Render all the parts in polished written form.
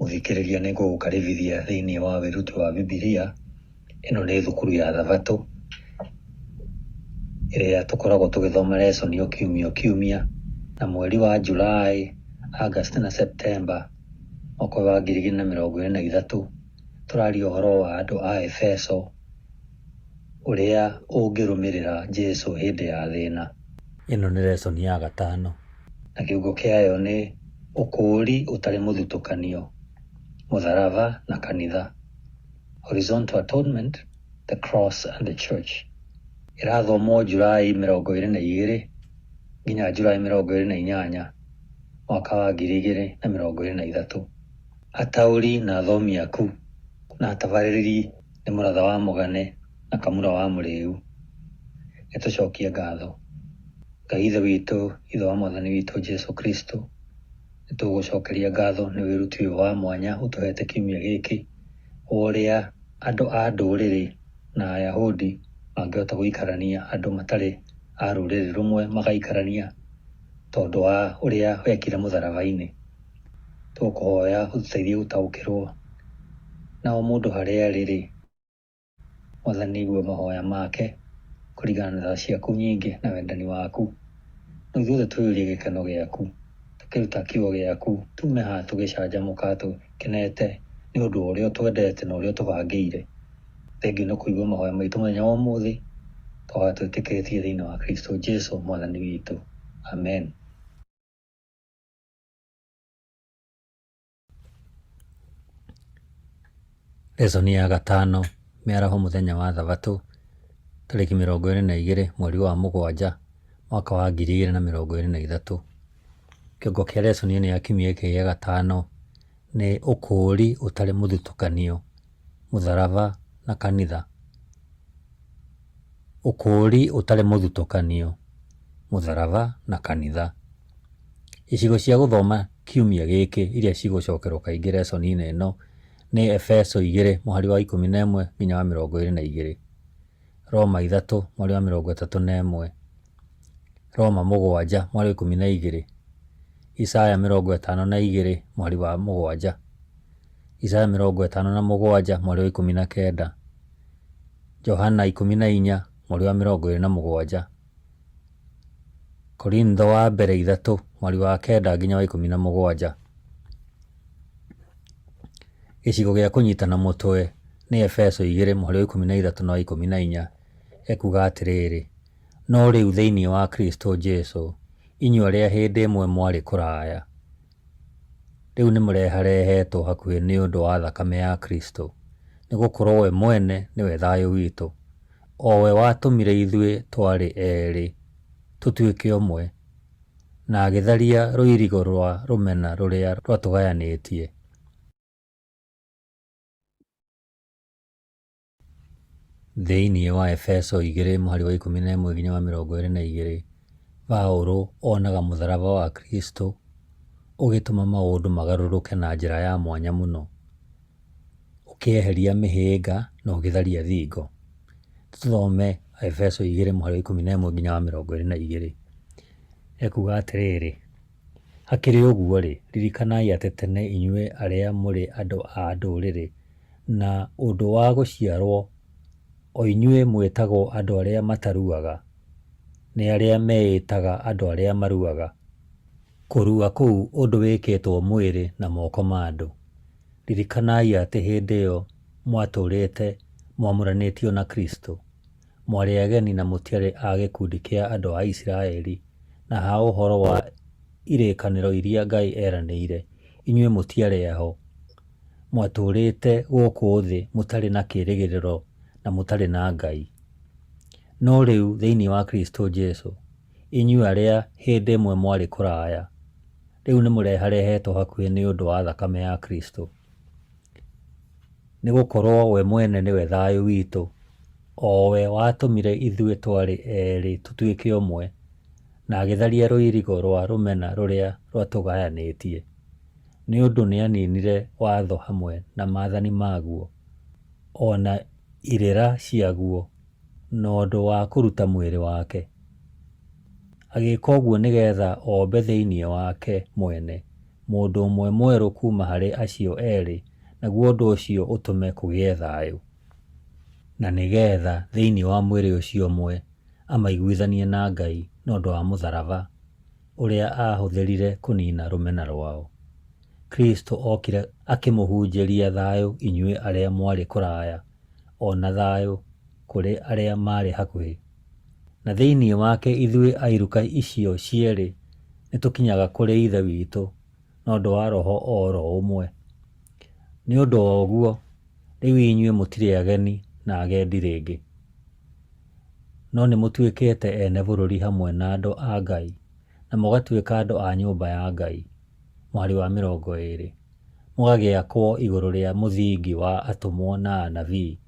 Mũthikĩrĩria nĩ ngũgũkarĩrĩria thĩinĩ wa wĩruti wa Bibilia. Ĩno nĩ thukuru ya Thabatũ ĩrĩa tũkoragwo tũgĩthoma lesson o kiumia na mweri wa July, August na September mwaka wa 2023 tũraria ũhoro wa andũ a Efeso ũrĩa ũngĩrũmĩrĩra Jesũ hĩndĩ ya thĩna. Ĩno nĩ lesson ya 5 na kiugo kĩayo nĩ ũkũũri ũtarĩ mũthutũkanio, mũtharaba na kanitha. Horizontal Atonement, the Cross and the Church. Ĩrathomwo July 22 nginya July 28 mwaka wa 2023. Ataũri na athomi aku na atabarĩrĩri nĩ Mũratha wa Mũgane na Kamũra wa Mũrĩu. Nĩtũcokie ngatho Ngai Ithe witũ, Ithe wa Mwathani witũ Jesũ Kristo. Nĩtũgũcokeria ngatho nĩ wĩruti ũyũ wa mwanya ũtũhete kiumia gĩkĩ, ũrĩa andũ a ndũrĩrĩ na Ayahudi mangĩhota gũikarania, andũ matarĩ a rũrĩrĩ rũmwe magaikarania tondũ wa ũrĩa wekire mũtharaba-inĩ. Tũkũhoya ũtũteithie gũtaũkĩrwo na o mũndũ harĩa arĩ, Mwathani igue mahoya make kũringana na tha ciaku nyingĩ na wendani waku. Na ithuothe twĩyũrie gĩkeno gĩaku, tũkĩruta kiugo gĩaku, tume haha tũgĩcanjamũka tũkenete nĩ ũndũ wa ũrĩa twendete na ũrĩa tũbangĩire. Thengiũ nĩ kũigua mahoya maitũ mũthenya wa ũmũthĩ, twahoya twĩtĩkĩtie thĩinĩ wa Kristo Jesũ Mwathani witũ. Amen. Lesson ya 5, mĩaraho mũthenya wa Thabatũ, tarĩki 22 mweri wa 7 mwaka wa 2023. Kĩongo kĩa lesson ĩno ya kiumia gĩkĩ gĩa 5 nĩ ũkũũri ũtarĩ mũthutũkanio, mũtharaba na kanitha. Ũkũũri ũtarĩ mũthutũkanio, mũtharaba na kanitha. Icigo cia gũthoma kiumia gĩkĩ iria cigũcokerwo kaingĩ lesson-inĩ ĩno nĩ Efeso 2 mũhari wa 11 nginya wa 22, Roma 3 mũhari wa 31, Roma 7 mũhari wa 12, Isaya 52 mũhari wa 7, Isaya 57 mũhari wa 19, Johana 14 mũhari wa 27, Korintho wa mbere 3 mũhari wa 9 nginya wa 17. Gĩcigo gĩa kũnyitana mũtwe nĩ Efeso 2 mũhari wa 13 na wa 14. Ekuga atĩrĩrĩ: no rĩu thĩinĩ wa Kristo Jesũ, inyuĩ arĩa hĩndĩ ĩmwe mwarĩ kũraya, rĩu nĩ mũreharehetwo hakuhĩ nĩ ũndũ wa thakame ya Kristo, nĩgũkorwo we mwene nĩwe thayũ witũ, o we watũmire ithuĩ twarĩ erĩ tũtuĩke ũmwe, na agĩtharia rũirigo rwa rũmena rũrĩa rwatũgayanĩtie. Thĩinĩ wa Efeso 2 mũhari wa 11 nginya wa 22, Paũlũ onaga mũtharaba wa Kristo ũgĩtũma maũndũ magarũrũke na njĩra ya mwanya mũno, ũkĩeheria mĩhĩnga na ũgĩtharia thingo. Tũthome Efeso 2 mũhari wa 11 nginya wa 22. Ekuga atĩrĩrĩ: hakĩrĩ ũguo-rĩ, ririkanai atĩ tene inyuĩ arĩa mũrĩ andũ a ndũrĩrĩ na ũndũ wa gũciarwo, o inyuĩ mwĩtagwo andũ arĩa mataruaga, nĩ arĩa meĩtaga andũ arĩa maruaga. Kũrua kũu ũndũ wĩkĩtwo mwĩrĩ na moko ma andũ. Ririkanai atĩ hĩndĩ ĩyo mwatũrĩte mwamũranĩtio na Kristo, mwarĩ ageni na mũtiarĩ a gĩkundi kĩa andũ a Isiraeli, na ha ũhoro wa irĩkanĩro iria Ngai eranĩire, inyuĩ mũtiarĩ aho. Mwatũrĩte gũkũ thĩ mũtarĩ na kĩĩrĩgĩrĩro na mũtarĩ na Ngai. No rĩu thĩinĩ wa Kristo Jesũ, inyuĩ arĩa hĩndĩ ĩmwe mwarĩ kũraya, rĩu nĩ mũreharehetwo hakuhĩ nĩ ũndũ wa thakame ya Kristo, nĩgũkorwo we mwene nĩwe thayũ witũ, o we watũmire ithuĩ twarĩ erĩ tũtuĩke ũmwe, na agĩtharia rũirigo rwa rũmena rũrĩa rwatũgayanĩtie. Nĩ ũndũ nĩaninire watho hamwe na maathani maguo, ona irĩra ciaguo, na ũndũ wa kũruta mwĩrĩ wake. Agĩka ũguo nĩgetha ombe thĩinĩ wake mwene mũndũ ũmwe mwerũ kuma harĩ acio erĩ, naguo ũndũ ũcio ũtũme kũgĩe thayũ. Na nĩgetha thĩinĩ wa mwĩrĩ ũcio ũmwe amaiguithanie na Ngai na ũndũ wa mũtharaba ũrĩa ahũthĩrire kũnina rũmena rwao. Kristo okire akĩmũhunjĩria thayũ inyuĩ arĩa mwarĩ kũraya, ona thayũ kũrĩ arĩa marĩ hakuhĩ. Na thĩinĩ wake ithuĩ airuka icio cierĩ nĩtũkinyaga kũrĩ Ithe witũ na ũndũ wa Roho oro ũmwe. Nĩ ũndũ wa ũguo, rĩu inyuĩ mũtirĩ ageni na agendi rĩngĩ, no nĩmũtuĩkĩte ene bũrũri hamwe na andũ a Ngai, na mũgatuĩka andũ a nyũmba ya Ngai. Mwarĩ wa 20, mũgagĩakwo igũrũ rĩa mũthingi wa atũmwo na anabii,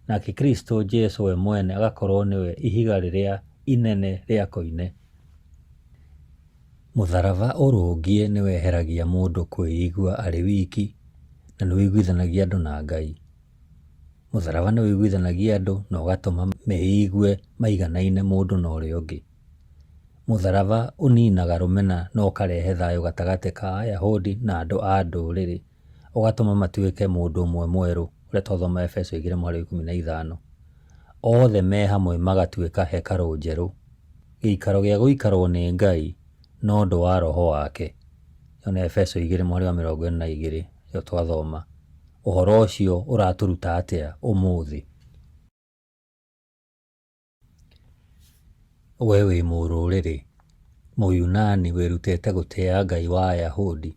nake Kristo Jesũ we mwene agakorwo nĩwe ihiga rĩrĩa inene rĩa koine. Mũtharaba ũrũngiĩ nĩweheragia mũndũ kwĩigua arĩ wiki na nĩwĩiguithanagia andũ na Ngai. Mũtharaba nĩwĩiguithanagia andũ na ũgatũma meigue maiganaine mũndũ na ũrĩa ũngĩ. Mũtharaba ũninaga rũmena na ũkarehe thayũ gatagatĩ ka Ayahudi na andũ a ndũrĩrĩ, ũgatũma matuĩke mũndũ ũmwe mwerũ, ũrĩa twathoma Efeso 2:15. Othe me hamwe magatuĩka hekarũ njerũ, gĩikaro gĩa gũikarwo nĩ Ngai no ũndũ wa Roho wake. Yona Efeso 2:22 yo twathoma. Ũhoro ũcio ũratũruta atĩa ũmũthĩ? We wĩ mũrũrĩrĩ Mũyunani wĩrutĩte gũtĩĩa Ngai wa Ayahudi.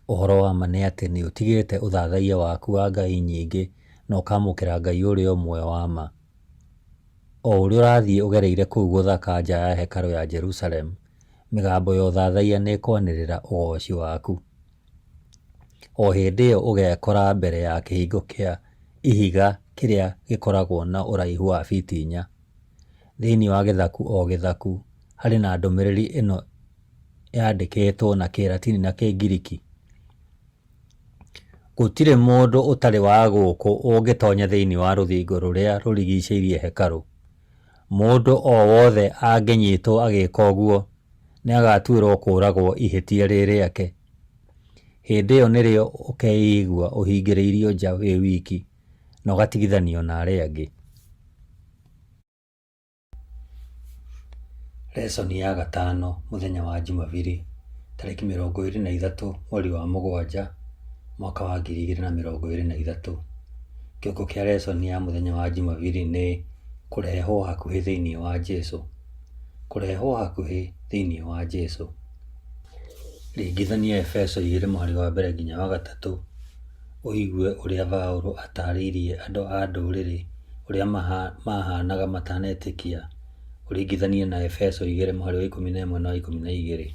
Ũhoro wa ma nĩ atĩ nĩũtigĩte ũthathaiya waku wa ngai nyingĩ na ũkamũkĩra Ngai ũrĩa ũmwe wa ma. O ũrĩa ũrathiĩ ũgereire kũu gũthaka nja ya hekarũ ya Jerusalem, mĩgambo ya ũthathaiya nĩĩkwanĩrĩra ũgooci waku. O hĩndĩ ĩyo ũgekora mbere ya kĩhingo kĩa ihiga kĩrĩa gĩkoragwo na ũraihu wa biti 4. Thĩinĩ wa gĩthaku o gĩthaku harĩ na ndũmĩrĩri ĩno yandĩkĩtwo na Kĩlatini na Kĩngiriki: gũtirĩ mũndũ ũtarĩ wa gũkũ ũngĩtonya thĩinĩ wa rũthingo rũrĩa rũrigicĩirie hekarũ. Mũndũ o wothe angĩnyitwo agĩka ũguo nĩagatuĩrwo kũũragwo ihĩtia rĩake. Hĩndĩ ĩyo nĩrĩo ũkeigua ũhingĩrĩirio nja wĩ wiki na ũgatigithanio na arĩa angĩ. Lesoni ya 5 mũthenya wa Jumabiri, tarĩki 23 mweri wa 7 mwaka wa 2023. Kĩongo kĩa lesoni ya mũthenya wa Jumabiri nĩ kũrehwo hakuhĩ thĩinĩ wa Jesũ. Kũrehwo hakuhĩ thĩinĩ wa Jesũ. Ringithania Efeso 2:1-3 ũigue ũrĩa Paũlũ atarĩirie andũ a ndũrĩrĩ ũrĩa mahanaga matanetĩkia, ũringithanie na Efeso 2:11-12.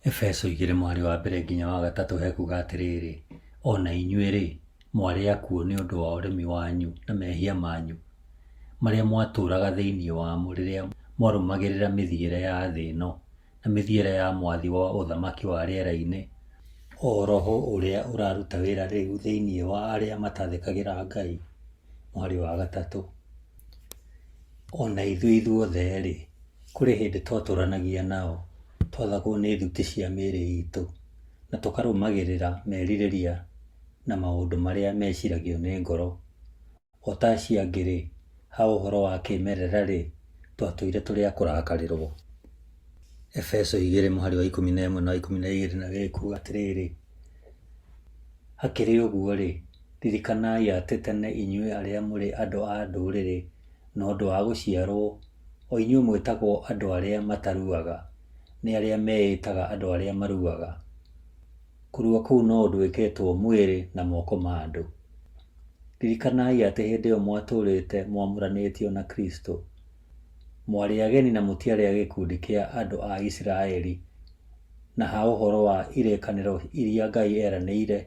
Efeso 2:1-3 hekuga atĩrĩrĩ: ona inyuĩ-rĩ, mwarĩ akuũ nĩ ũndũ wa ũremi wanyu na mehia manyu marĩa mwatũũraga thĩinĩ wamo rĩrĩa mwarũmagĩrĩra mĩthiĩre ya thĩ ĩno na mĩthiĩre ya mwathi wa ũthamaki wa rĩera-inĩ, o roho ũrĩa ũraruta wĩra rĩu thĩinĩ wa arĩa matathĩkagĩra Ngai. Mwarĩ wa 3. Ona ithuothe-rĩ, kũrĩ hĩndĩ twatũũranagia nao, twathagwo nĩ thuti cia mĩĩrĩ itũ na tũkarũmagĩrĩra merirĩria na maũndũ marĩa meciragio nĩ ngoro. O ta acio angĩ-rĩ, ha ũhoro wa kĩĩmerera-rĩ, twatũire tũrĩ a kũrakarĩrwo. Efeso 2:11-12 na gĩkuuga atĩrĩrĩ: hakĩrĩ ũguo-rĩ, ririkanai atĩ tene inyuĩ arĩa mũrĩ andũ a ndũrĩrĩ na ũndũ wa gũciarwo, o inyuĩ mwĩtagwo andũ arĩa mataruaga, nĩ arĩa meĩtaga andũ arĩa maruaga. Kũrua kũu no ũndũ wĩkĩtwo mwĩrĩ na moko ma andũ. Ririkanai atĩ hĩndĩ ĩyo mwatũũrĩte mwamũranĩtio na Kristo. Mwarĩ ageni na mũtiarĩ a gĩkundi kĩa andũ a Isiraeli, na ha ũhoro wa irĩkanĩro iria Ngai eranĩire,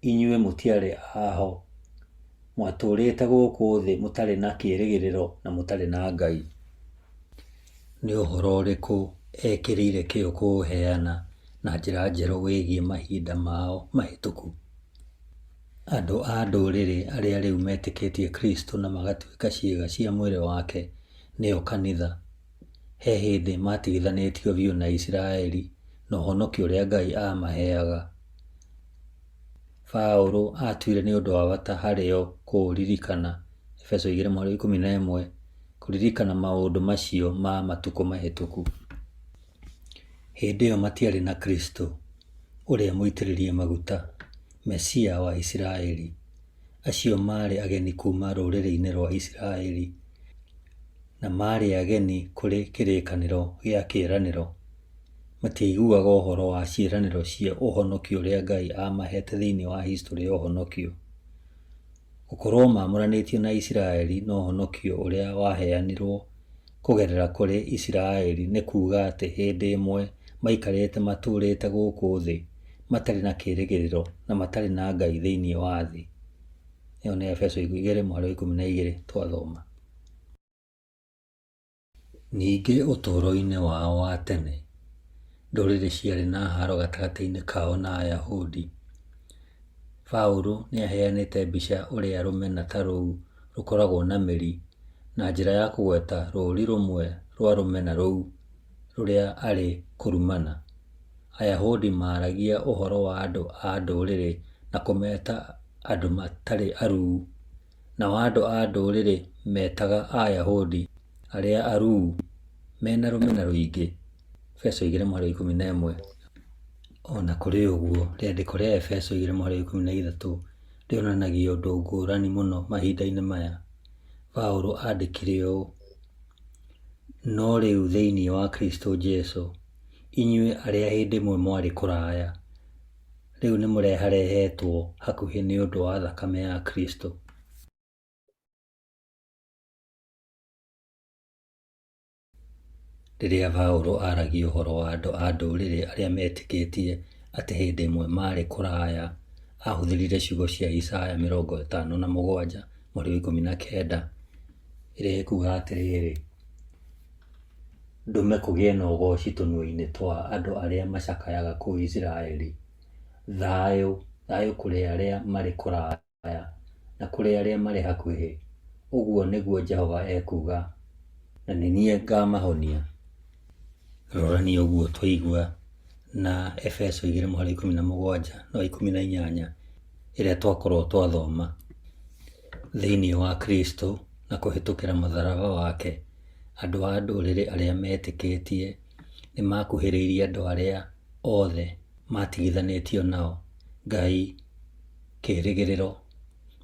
inyuĩ mũtiarĩ aho. Mwatũũrĩte gũkũ thĩ mũtarĩ na kĩĩrĩgĩrĩro na mũtarĩ na Ngai. Nĩ ũhoro ũrĩkũ ekĩrĩire kĩyo kũũheana na njĩra njerũ wĩgiĩ mahinda mao mahĩtũku? Andũ a ndũrĩrĩ arĩa rĩu metĩkĩtie Kristo na magatuĩka ciĩga cia mwĩrĩ wake, nĩyo kanitha, he hĩndĩ matigithanĩtio biũ na Isiraeli na ũhonokio ũrĩa Ngai amaheaga. Paũlũ atuire nĩ ũndũ wa bata harĩo kũũririkana, Efeso 2:11, kũririkana maũndũ macio ma matukũ mahĩtũku. Hĩndĩ ĩyo matiarĩ na Kristo, ũrĩa mũitĩrĩrie maguta, Mesia wa Isiraeli. Acio maarĩ ageni kuuma rũrĩrĩ-inĩ rwa Isiraeli, na maarĩ ageni kũrĩ kĩrĩkanĩro gĩa kĩĩranĩro. Matiaiguaga ũhoro wa ciĩranĩro cia ũhonokio ũrĩa Ngai amahete thĩinĩ wa history ya ũhonokio. Gũkorwo maamũranĩtio na Isiraeli na ũhonokio ũrĩa waheanirwo kũgerera kũrĩ Isiraeli nĩ kuuga atĩ hĩndĩ ĩmwe maikarĩte matũrĩte gũkũ thĩ matarĩ na kĩĩrĩgĩrĩro na matarĩ na Ngai thĩinĩ wa thĩ. Ĩyo nĩ Efeso 2:12 twathoma. Ningĩ ũtũũro-inĩ wao wa tene, ndũrĩrĩ ciarĩ na haro gatagatĩ-inĩ kao na Ayahudi. Paũlũ nĩ aheanĩte mbica ũrĩa rũmena ta rũu rũkoragwo na mĩri, na njĩra ya kũgweta rũũri rũmwe rwa rũmena rũu rũrĩa arĩ kũrumana. Ayahudi maaragia ũhoro wa andũ a ndũrĩrĩ na kũmeta andũ matarĩ aruu, nao andũ a ndũrĩrĩ metaga Ayahudi arĩa aruu mena rũmena rũingĩ. Efeso 2:11. Ona kũrĩ ũguo, rĩandĩko rĩa Efeso 2:13 rĩonanagia ũndũ ngũrani mũno mahinda-inĩ maya. Paũlũ aandĩkire ũũ: no rĩu thĩinĩ wa Kristo Jesũ, inyuĩ arĩa hĩndĩ ĩmwe mwarĩ kũraya, rĩu nĩ mũreharehetwo hakuhĩ nĩ ũndũ wa thakame ya Kristo. Rĩrĩa Paũlũ aragia ũhoro wa andũ a ndũrĩrĩ arĩa metĩkĩtie atĩ hĩndĩ ĩmwe marĩ kũraya, ahũthĩrire ciugo cia Isaya 57:19 ĩrĩa ĩkuuga atĩrĩrĩ: ndũme kũgĩe na ũgooci tũnua-inĩ twa andũ arĩa macakayaga kũu Isiraeli, thayũ kũrĩ arĩa marĩ kũraya na kũrĩ arĩa marĩ hakuhĩ, ũguo nĩguo Jehova ekuuga, na nĩ niĩ ngamahonia. Rorania ũguo twaigua na Efeso 2:17-18 ĩrĩa twakorwo twathoma. Thĩinĩ wa Kristo na kũhĩtũkĩra mũtharaba wake, andũ a ndũrĩrĩ arĩa metĩkĩtie nĩ makuhĩrĩirie andũ arĩa othe matigithanĩtio nao, Ngai, kĩĩrĩgĩrĩro,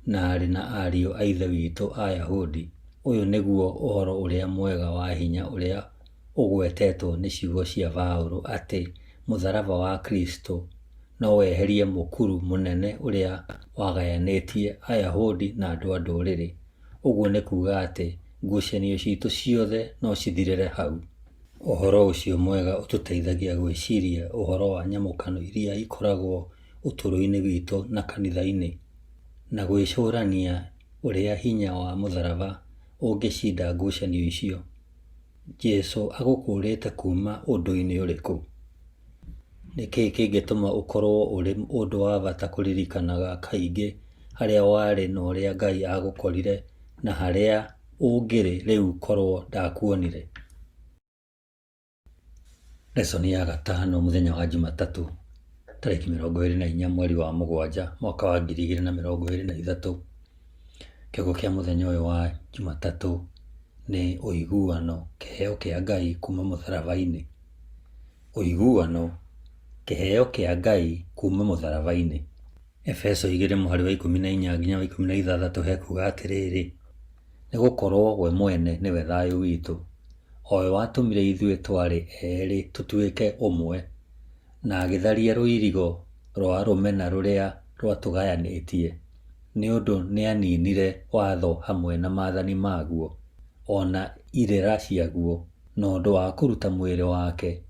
na arĩ na ariũ a Ithe witũ Ayahudi. Ũyũ nĩguo ũhoro ũrĩa mwega wa hinya ũrĩa ũgwetetwo nĩ ciugo cia Paũlũ atĩ mũtharaba wa Kristo no weherie mũkuru mũnene ũrĩa wagayanĩtie Ayahudi na andũ a ndũrĩrĩ. Ũguo nĩ kuuga atĩ ngucanio citũ ciothe no cithirĩre hau. Ũhoro ũcio mwega ũtũteithagia gwĩciria ũhoro wa nyamũkano iria ikoragwo ũtũũro-inĩ witũ na kanitha-inĩ, na gwĩcũrania ũrĩa hinya wa mũtharaba ũngĩcinda ngucanio icio. Jesũ agũkũũrĩte kuuma ũndũ-inĩ ũrĩkũ? Nĩkĩĩ kĩngĩtũma ũkorwo ũrĩ ũndũ wa bata kũririkanaga kaingĩ harĩa warĩ na ũrĩa Ngai agũkorire na harĩa ũngĩrĩ rĩu korwo ndakuonire? Lesson ya 5, mũthenya wa Jumatatũ, tarĩki 24 mweri wa 7 mwaka wa 2023. Kiugo kĩa mũthenya ũyũ wa Jumatatũ nĩ ũiguano, kĩheo kĩa Ngai kuma mũtharaba-inĩ. Ũiguano, kĩheo kĩa Ngai kuma mũtharaba-inĩ. Efeso 2:14-16 hekuga atĩrĩrĩ: nĩ gũkorwo we mwene nĩwe thayũ witũ, o we watũmire ithuĩ twarĩ eerĩ tũtuĩke ũmwe, na agĩtharia rũirigo rwa rũmena rũrĩa rwatũgayanĩtie, nĩ ũndũ nĩ aninire watho hamwe na maathani maguo, ona irĩra ciaguo, na ũndũ wa kũruta mwĩrĩ wake,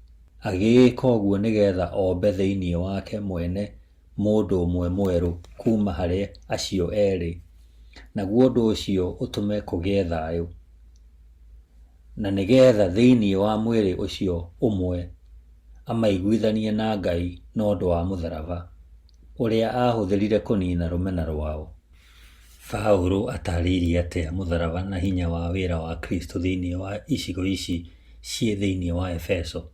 agĩĩka ũguo nĩgetha ombe thĩinĩ wake mwene mũndũ ũmwe mwerũ kuma harĩ acio eerĩ, naguo ũndũ ũcio ũtũme kũgĩe thayũ, na nĩgetha thĩinĩ wa mwĩrĩ ũcio ũmwe amaiguithanie na Ngai na ũndũ wa mũtharaba ũrĩa ahũthĩrire kũnina rũmena rwao. Paũlũ atarĩirie atĩa mũtharaba na hinya wa wĩra wa Kristo thĩinĩ wa icigo ici ciĩ thĩinĩ wa Efeso?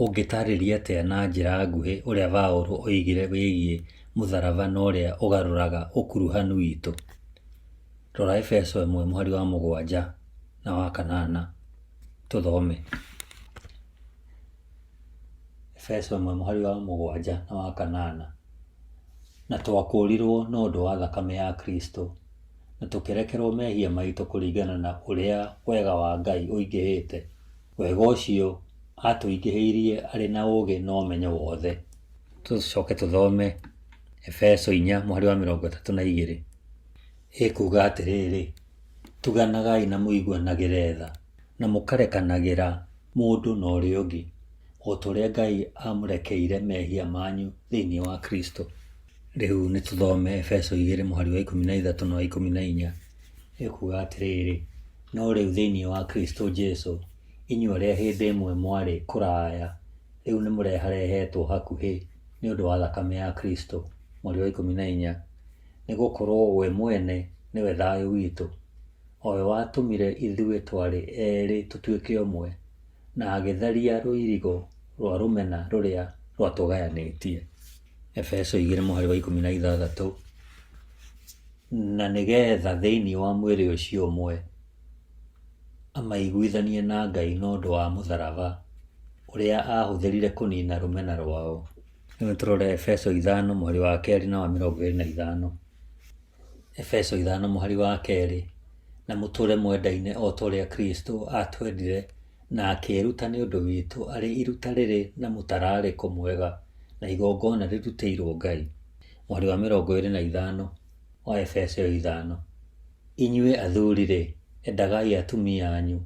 Ũngĩtarĩria atĩa na njĩra nguhĩ ũrĩa Paũlũ oigire wĩgiĩ mũtharaba na ũrĩa ũgarũraga ũkuruhanu witũ? Rora Efeso 1:7 na 8 tũthome. Efeso 1:7 na 8. Na twakũũrirwo na ũndũ wa thakame ya Kristo, na tũkĩrekerwo mehia maitũ kũringana na ũrĩa wega wa Ngai ũingĩhĩte. Wega ũcio atũingĩhĩirie arĩ na ũũgĩ na ũmenyo wothe. Tũcoke tũthome Efeso 4:32. Ĩkuuga atĩrĩrĩ, tuganagai na mũiguanagĩre tha, na mũkarekanagĩra mũndũ na ũrĩa ũngĩ, o ta ũrĩa Ngai amũrekeire mehia manyu thĩinĩ wa Kristo. Rĩu nĩ tũthome Efeso 2:13 na 14. Ĩkuuga atĩrĩrĩ, no rĩu thĩinĩ wa Kristo Jesũ, inyuĩ arĩa hĩndĩ ĩmwe mwarĩ kũraya, rĩu nĩ mũreharehetwo hakuhĩ nĩ ũndũ wa thakame ya Kristo. 14. Nĩ gũkorwo we mwene nĩwe thayũ witũ, o we watũmire ithuĩ twarĩ erĩ tũtuĩke ũmwe, na agĩtharia rũirigo rwa rũmena rũrĩa rwatũgayanĩtie. Efeso 2:16. Na nĩgetha thĩinĩ wa mwĩrĩ ũcio ũmwe amaiguithanie na Ngai na ũndũ wa mũtharaba ũrĩa ahũthĩrire kũnina rũmena rwao. Nĩ tũrore Efeso 5:2 na 25. Efeso 5:2. Na mũtũũre mwendaine o ta ũrĩa Kristo atwendire na akĩĩruta nĩ ũndũ witũ arĩ iruta rĩrĩ na mũtararĩko mwega na igongona rĩrutĩirwo Ngai. 25 wa Efeso 5. Inyuĩ athuri-rĩ, endagai atumia anyu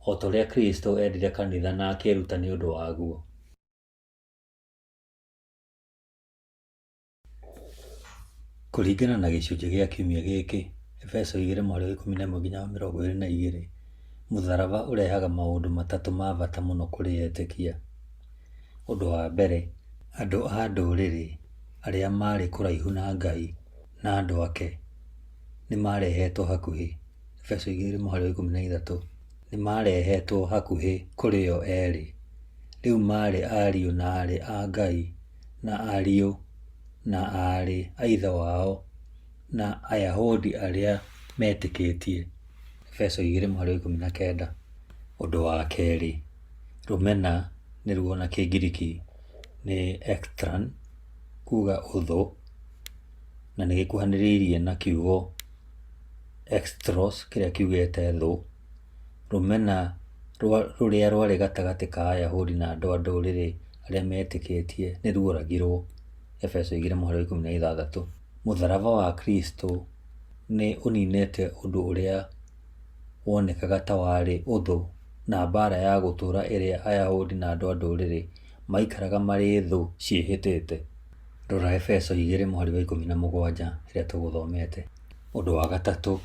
o ta ũrĩa Kristo endire kanitha na akĩĩruta nĩ ũndũ waguo. Kũringana na gĩcunjĩ gĩa kiumia gĩkĩ, Efeso 2:11-22, mũtharaba ũrehaga maũndũ matatũ ma bata mũno kũrĩ etĩkia. Ũndũ wa mbere, andũ a ndũrĩrĩ arĩa marĩ kũraihu na Ngai na andũ ake nĩ marehetwo hakuhĩ. Efeso 2:13. Nĩ marehetwo hakuhĩ kũrĩ o erĩ. Rĩu marĩ ariũ na aarĩ a Ngai na ariũ na aarĩ a ithe wao na Ayahudi arĩa metĩkĩtie. Efeso 2:19. Ũndũ wa kerĩ, rũmena nĩruo na Kĩngiriki nĩ ekstran, kuuga ũthũ, na nĩ gĩkuhanĩrĩirie na kiugo ekstros kĩrĩa kiugĩte thũ. Rũmena rũrĩa rwarĩ gatagatĩ ka Ayahudi na andũ a ndũrĩrĩ arĩa metĩkĩtie nĩ ruoragirwo. Efeso 2:16. Mũtharaba wa Kristo nĩ ũninĩte ũndũ ũrĩa wonekaga ta warĩ ũthũ na mbara ya gũtũũra ĩrĩa Ayahudi na andũ a ndũrĩrĩ maikaraga marĩ thũ ciĩhĩtĩte. Rora Efeso 2:17 ĩrĩa tũgũthomete. Ũndũ wa gatatũ,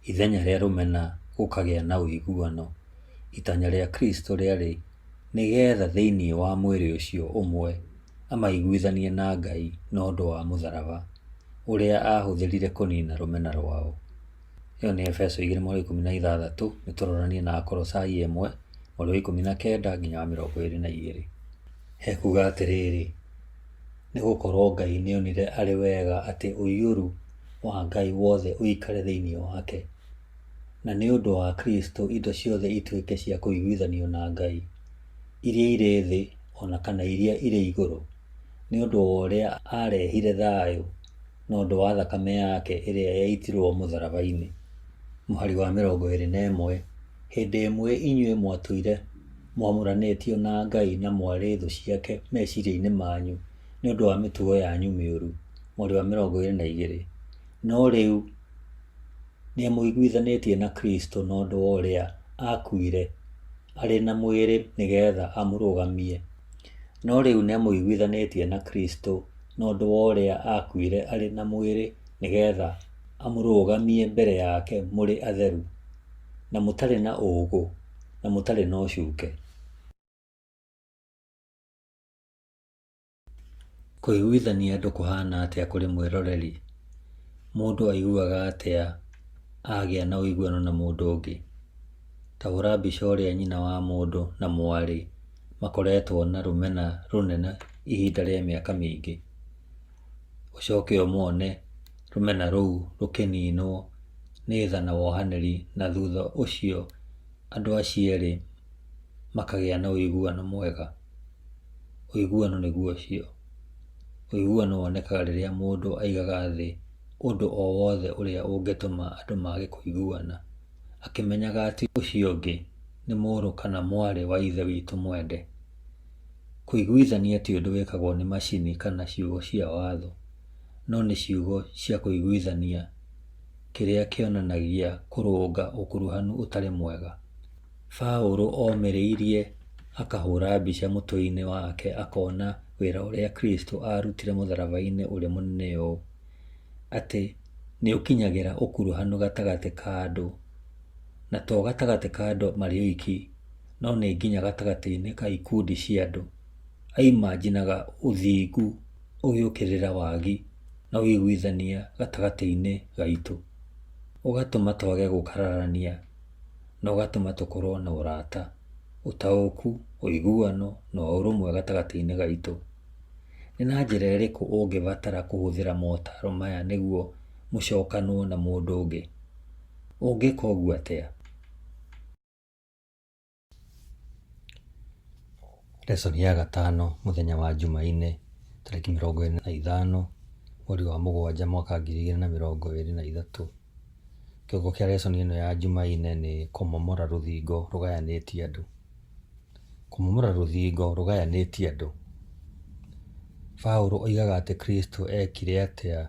ithenya rĩa rũmena gũkagĩa na ũiguano. Itanya rĩa Kristo rĩarĩ nĩgetha thĩinĩ wa mwĩrĩ ũcio ũmwe amaiguithanie na Ngai na ũndũ wa mũtharaba ũrĩa ahũthĩrire kũnina rũmena rwao. Ĩyo nĩ Efeso 2:16. Nĩ tũroranie na Akolosai 1:19-22. Hekuga atĩrĩrĩ, nĩ gũkorwo Ngai nĩonire arĩ wega atĩ ũiyũru wa Ngai wothe ũikare thĩinĩ wake, na nĩ ũndũ wa Kristo indo ciothe ituĩke cia kũiguithanio na Ngai, iria irĩ thĩ ona kana iria irĩ igũrũ, nĩ ũndũ wa ũrĩa arehire thayũ na ũndũ wa thakame yake ĩrĩa yaitirwo mũtharaba-inĩ. 21. Hĩndĩ ĩmwe inyuĩ mwatũire mwamũranĩtio na Ngai na mwarĩ thũ ciake meciria-inĩ manyu nĩ ũndũ wa mĩtugo yanyu mĩũru. 22. No rĩu nĩamũiguithanĩtie na Kristo na ũndũ wa ũrĩa akuire arĩ na mwĩrĩ nĩgetha amũrũgamie. No rĩu nĩamũiguithanĩtie na Kristo na ũndũ wa ũrĩa akuire arĩ na mwĩrĩ nĩgetha amũrũgamie mbere yake mũrĩ atheru na mũtarĩ na ũũgũ na mũtarĩ na ũcuuke. Kũiguithania andũ kũhana atĩa kũrĩ mwĩroreri? Mũndũ aiguaga atĩa agĩa na ũiguano na mũndũ ũngĩ? Ta ũra mbica ũrĩa nyina wa mũndũ na mwarĩ makoretwo na rũmena rũnene ihinda rĩa mĩaka mĩingĩ. Ũcoke ũmone rũmena rũu rũkĩninwo nĩ tha na wohanĩri, na thutha ũcio andũ acio erĩ makagĩa na ũiguano mwega. Ũiguano nĩguo ũcio. Ũiguano wonekaga rĩrĩa mũndũ aigaga thĩ ũndũ o wothe ũrĩa ũngĩtũma andũ mage kũiguana, akĩmenyaga atĩ ũcio ũngĩ nĩ mũrũ kana mwarĩ wa ithe witũ mwende. Kũiguithania ti ũndũ wĩkagwo nĩ macini kana ciugo cia watho, no nĩ ciugo cia kũiguithania kĩrĩa kĩonanagia kũrũnga ũkuruhanu ũtarĩ mwega. Paũlũ omĩrĩirie akahũra mbica mũtwe-inĩ wake, akona wĩra ũrĩa Kristo arutire mũtharaba-inĩ ũrĩ mũnene ũũ, atĩ nĩ ũkinyagĩra ũkuruhanu gatagatĩ ka andũ, na to gatagatĩ ka andũ marĩ oiki, no nĩ nginya gatagatĩ-inĩ ka ikundi cia andũ. Aimanjinaga ũthingu ũgĩũkĩrĩra wagi na ũiguithania gatagatĩ-inĩ gaitũ, ũgatũma twage gũkararania na ũgatũma tũkorwo na ũrata, ũtaũku, ũiguano na ũrũmwe gatagatĩ-inĩ gaitũ. Nĩ na njĩra ĩrĩkũ ũngĩbatara kũhũthĩra motaro maya nĩguo mũcokanwo na mũndũ ũngĩ? Ũngĩka ũguo atĩa? Lesoni ya gatano, mũthenya wa Jumaine, tarĩki 25 mweri wa mũgwanja mwaka 2023. Kĩongo kĩa lesoni ĩno ya Jumaine nĩ kũmomora rũthingo rũgayanĩtie andũ. Kũmomora rũthingo rũgayanĩtie andũ. Paũlũ oigaga atĩ Kristo ekire atĩa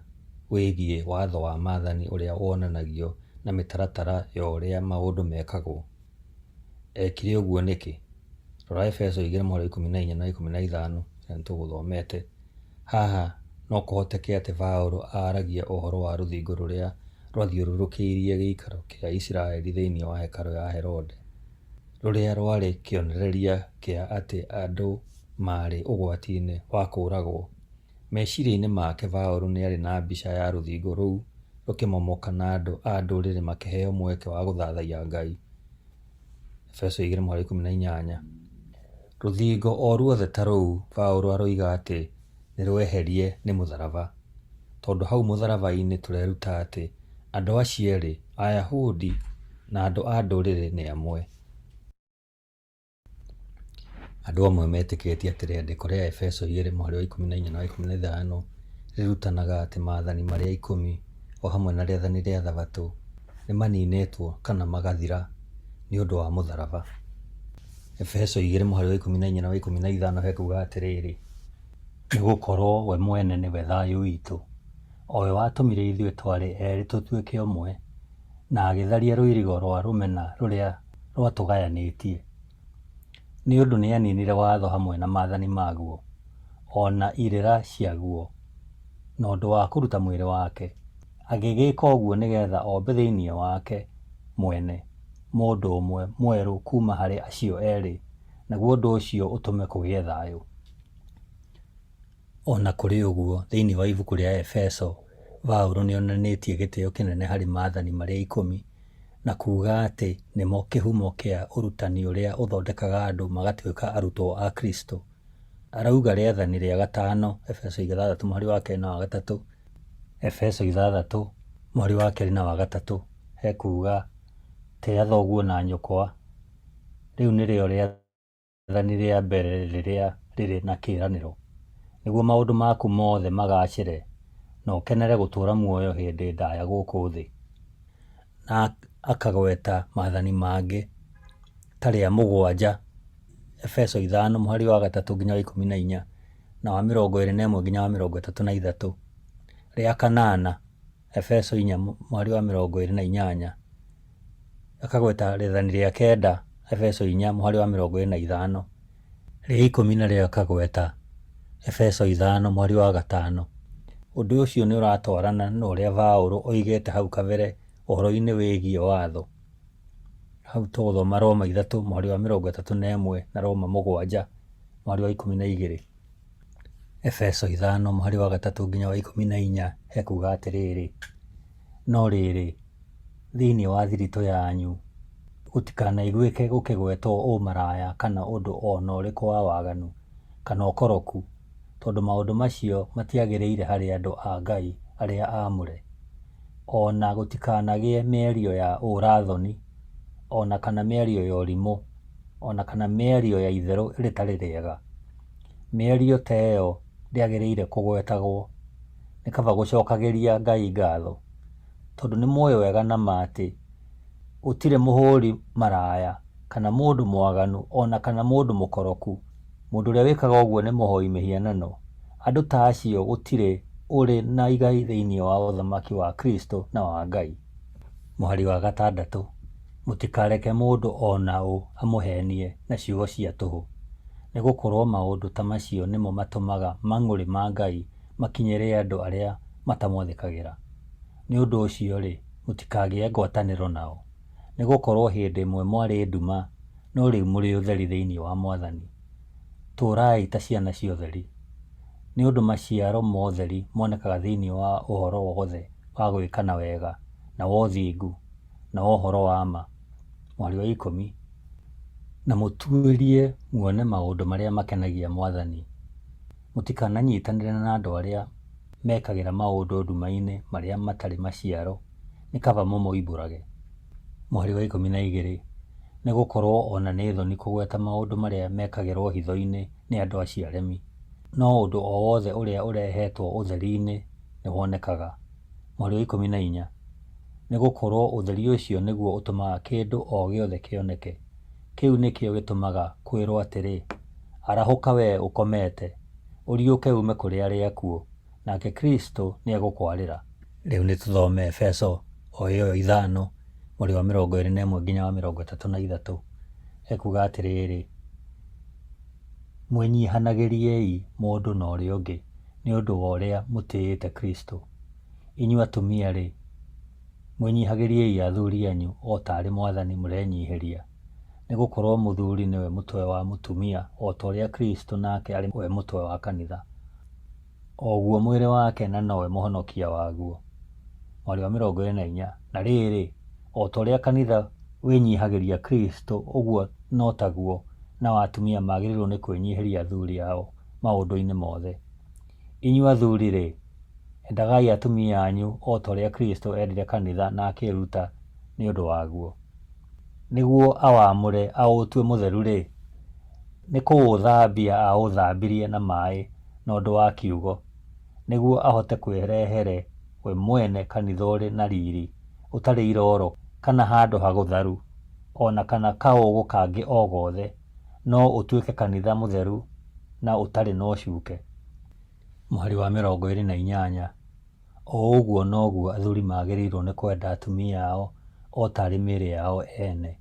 wĩgiĩ watho wa maathani ũrĩa wonanagio na mĩtaratara ya ũrĩa maũndũ mekagwo. Ekire ũguo nĩkĩ? Rora Efeso 2:14 na 15 na nĩtũgũthomete. Haha no kũhoteke atĩ Paũlũ aragia ũhoro wa rũthingo rũrĩa rwathiũrũrũkĩirie gĩikaro kĩa Isiraeli thĩinĩ wa hekarũ ya Herode, rũrĩa rwarĩ kĩonereria kĩa atĩ andũ marĩ ũgwati-inĩ wa kũũragwo. Meciria-inĩ make Paũlũ nĩ arĩ na mbica ya rũthingo rũu rũkĩmomoka na andũ a ndũrĩrĩ makĩheo mweke wa gũthathaiya Ngai. Efeso 2:18. Rũthingo o ruothe ta rũu Paũlũ aroiga atĩ nĩ rweherie nĩ mũtharaba, tondũ hau mũtharaba-inĩ tũreruta atĩ andũ acio erĩ, Ayahudi na andũ a ndũrĩrĩ, nĩ amwe. Andũ amwe metĩkĩtie atĩ rĩandĩko rĩa Efeso 2:14 na 15 rĩrutanaga atĩ maathani marĩa 10 o hamwe na rĩathani rĩa Thabatũ nĩ maninĩtwo kana magathira nĩ ũndũ wa mũtharaba. Efeso 2:14 na 15 hekuga atĩrĩrĩ: nĩ gũkorwo we mwene nĩwe thayũ witũ, o we watũmire ithuĩ twarĩ erĩ tũtuĩke ũmwe, na agĩtharia rũirigo rwa rũmena rũrĩa rwatũgayanĩtie. Nĩ ũndũ nĩ aninire watho hamwe na maathani maguo, ona irĩra ciaguo, na ũndũ wa kũruta mwĩrĩ wake, agĩgĩka ũguo nĩgetha ombe thĩinĩ wake mwene mũndũ ũmwe mwerũ kuma harĩ acio erĩ, naguo ũndũ ũcio ũtũme kũgĩe thayũ. Ona kũrĩ ũguo, thĩinĩ wa ibuku rĩa Efeso, Paũlũ nĩ onanĩtie gĩtĩo kĩnene harĩ maathani marĩa 10 na kuuga atĩ nĩmo kĩhumo kĩa ũrutani ũrĩa ũthondekaga andũ magatuĩka arutwo a Kristo. Arauga rĩathani rĩa gatano, Efeso 6:2-3, Efeso 6:2-3, hekuga tĩa thoguo na nyũkwa. Rĩu nĩrĩo rĩathani rĩa mbere rĩrĩa rĩrĩ na kĩĩranĩro, nĩguo maũndũ maku mothe magacĩre na ũkenere gũtũũra muoyo hĩndĩ ndaya gũkũ thĩ. Na akagweta maathani mangĩ ta rĩa 7, Efeso 5:3-14 na wa 21-33, rĩa 8, Efeso 4:28, akagweta rĩathani rĩa 9, Efeso 4:25, rĩa 10 narĩo akagweta Efeso 5:5. Ũndũ ũcio nĩ ũratwarana na ũrĩa Paũlũ oigĩte hau kabere ũhoro-inĩ wĩgiĩ watho. Hau tũgũthoma Roma 3:31 na Roma 7:12. Efeso 5:3-14 hekuga atĩrĩrĩ: no rĩrĩ, thĩinĩ wa thiritũ yanyu gũtikanaiguĩke gũkĩgwetwo ũmaraya kana ũndũ ona ũrĩkũ wa waganu kana ũkoroku, tondũ maũndũ macio matiagĩrĩire harĩ andũ a Ngai arĩa aamũre. Ona gũtikanagĩe mĩario ya ũũra-thoni, ona kana mĩario ya ũrimũ, ona kana mĩario ya itherũ rĩtarĩ rĩega. Mĩario ta ĩyo ndĩagĩrĩire kũgwetagwo. Nĩ kaba gũcokagĩria Ngai ngatho, tondũ nĩ mũĩ wega na ma atĩ gũtirĩ mũhũri maraya kana mũndũ mwaganu ona kana mũndũ mũkoroku. Mũndũ ũrĩa wĩkaga ũguo nĩ mũhoi mĩhianano. Andũ ta acio gũtirĩ ũrĩ na igai thĩinĩ wa ũthamaki wa Kristo na wa Ngai. Mũhari wa 6, mũtikareke mũndũ ona ũ amũhenie na ciugo cia tũhũ, nĩ gũkorwo maũndũ ta macio nĩmo matũmaga mang'ũrĩ ma Ngai makinyĩre andũ arĩa matamwathĩkagĩra. Nĩ ũndũ ũcio-rĩ, mũtikagĩe ngwatanĩro nao, nĩ gũkorwo hĩndĩ ĩmwe mwarĩ nduma, no rĩu mũrĩ ũtheri thĩinĩ wa Mwathani. Tũũrai ta ciana cia ũtheri, nĩ ũndũ maciaro ma ũtheri monekaga thĩinĩ wa ũhoro wothe wa gwĩkana wega na wa ũthingu na wa ũhoro wa ma. Mweri wa 10, na mũtuĩrie muone maũndũ marĩa makenagia Mwathani. Mũtikananyitanĩre na andũ arĩa mekagĩra maũndũ nduma-inĩ marĩa matarĩ maciaro, nĩ kaba mũmoimbũrage. Mweri wa 12, nĩ gũkorwo ona nĩ thoni kũgweta maũndũ marĩa mekagĩrwo hitho-inĩ nĩ andũ acio aremi, no ũndũ o wothe ũrĩa ũrehetwo ũtheri-inĩ nĩ wonekaga. Mweri wa 14, nĩ gũkorwo ũtheri ũcio nĩguo ũtũmaga kĩndũ o gĩothe kĩoneke. Kĩu nĩkĩo gĩtũmaga kwĩrwo atĩrĩ, arahũka we ũkomete, ũriũke ume kũrĩ arĩa akuũ, nake Kristo nĩ egũkwarĩra. Rĩu nĩ tũthome Efeso o ĩyo 5, mweri wa 21 nginya wa 33. Ekuga atĩrĩrĩ, mwĩnyihanagĩriei mũndũ na ũrĩa ũngĩ nĩ ũndũ wa ũrĩa mũtĩĩte Kristo. Inyuĩ atumia-rĩ, mwĩnyihagĩriei athuri anyu o tarĩ Mwathani mũrenyihĩria, nĩ gũkorwo mũthuri nĩwe mũtwe wa mũtumia o ta ũrĩa Kristo nake arĩ we mũtwe wa kanitha, o guo mwĩrĩ wake na nowe mũhonokia waguo. Mweri wa 24, na rĩrĩ, o ta ũrĩa kanitha wĩnyihagĩria Kristo, ũguo no taguo na atumia magĩrĩirwo nĩ kwĩnyihĩria athuri ao maũndũ-inĩ mothe. Inyuĩ athuri-rĩ, endagai atumia anyu o ta ũrĩa Kristo endire kanitha na akĩĩruta nĩ ũndũ waguo, nĩguo awamũre aũtue mũtheru-rĩ, nĩ kũũthambia aũthambirie na maaĩ na ũndũ wa kiugo, nĩguo ahote kwĩrehere we mwene kanitha ũrĩ na riri, ũtarĩ iroro kana handũ hagũtharu, ona kana kaũũgũ kangĩ o gothe, no ũtuĩke kanitha mũtheru na ũtarĩ na ũcuuke. Mũhari wa 28, o ũguo noguo athuri magĩrĩirwo nĩ kwenda atumia ao o tarĩ mĩĩrĩ yao ene.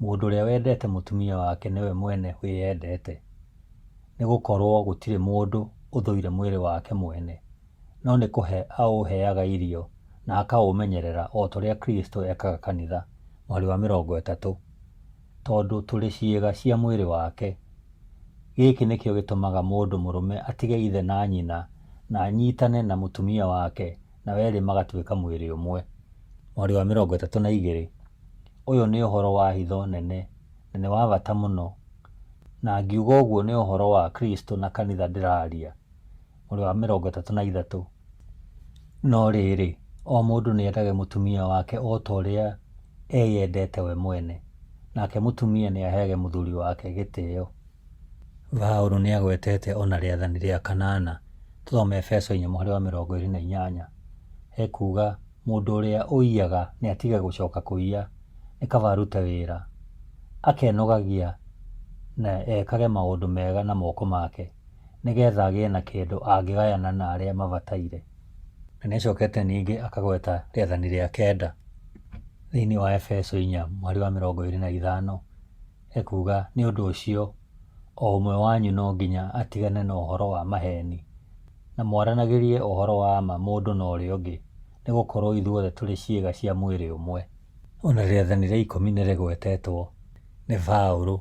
Mũndũ ũrĩa wendete mũtumia wake nĩwe mwene wĩyendete, nĩ gũkorwo gũtirĩ mũndũ ũthũire mwĩrĩ wake mwene, no nĩ kũhe aũheaga irio na akaũmenyerera o ta ũrĩa Kristo ekaga kanitha. Mweri wa 30, tondũ tũrĩ ciĩga cia mwĩrĩ wake. Gĩkĩ nĩkĩo gĩtũmaga mũndũ mũrũme atige ithe na nyina na anyitane na mũtumia wake, na werĩ magatuĩka mwĩrĩ ũmwe. Mweri wa 32, ũyũ nĩ ũhoro wa hitho nene wa bata mũno, na ngiuga ũguo nĩ ũhoro wa Kristo na kanitha ndĩraria. Mweri wa 33, no rĩrĩ, o mũndũ nĩ endage mũtumia wake o ta ũrĩa eyendete we mwene, nake mũtumia nĩ aheage mũthuri wake gĩtĩĩo. Paũlũ nĩ agwetete ona rĩathani rĩa kanana. Tũthome Efeso 4 mweri wa 28. Ekuga, mũndũ ũrĩa ũiyaga nĩ atige gũcoka kũiya, nĩ kaba arute wĩra, akenogagia na ekage maũndũ mega na moko make, nĩgetha agĩe na kĩndũ angĩgayana na arĩa mabataire. Na nĩacokete ningĩ akagweta rĩathani rĩa 9 thĩinĩ wa Efeso 4 mweri wa 25. Ekuga, nĩ ũndũ ũcio o ũmwe wanyu no nginya atigane na ũhoro wa maheni, na mwaranagĩrie ũhoro wa ma mũndũ na ũrĩa ũngĩ, nĩ gũkorwo ithuothe tũrĩ ciĩga cia mwĩrĩ ũmwe. Ona rĩathani rĩa 10 nĩ rĩgwetetwo nĩ Paũlũ,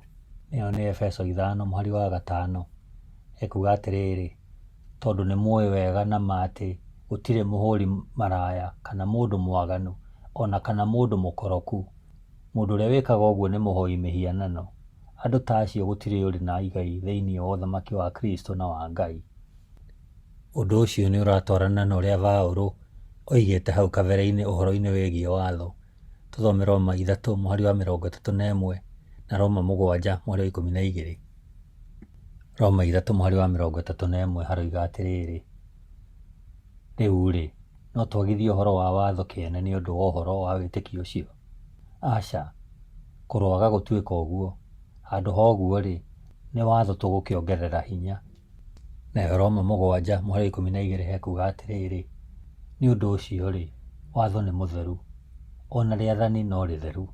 nĩyo nĩ Efeso 5 mweri wa 5. Ekuga atĩrĩrĩ, tondũ nĩ mũĩ wega na ma atĩ gũtirĩ mũhũri maraya kana mũndũ mwaganu ona kana mũndũ mũkoroku, Mũndũ ũrĩa wĩkaga ũguo nĩ mũhoi mĩhianano. Andũ ta acio gũtirĩ ũrĩ na igai thĩinĩ wa ũthamaki wa Kristo na wa Ngai. Ũndũ ũcio nĩ ũratwarana na ũrĩa Paũlũ oigĩte hau kabere-inĩ ũhoro-inĩ wĩgiĩ watho. Tũthome Roma 3:31 na Roma 7:12. Roma 3:31 haroiga atĩrĩrĩ: rĩu-rĩ, no twagithie ũhoro wa watho kĩene nĩ ũndũ wa ũhoro wa wĩtĩkio ũcio? Aca, kũroaga gũtuĩka ũguo. Handũ ha ũguo-rĩ, nĩ watho tũgũkĩongerera hinya. Nayo Roma 7:12 hekuga atĩrĩrĩ: nĩ ũndũ ũcio-rĩ, watho nĩ mũtheru, ona rĩathani no rĩtheru,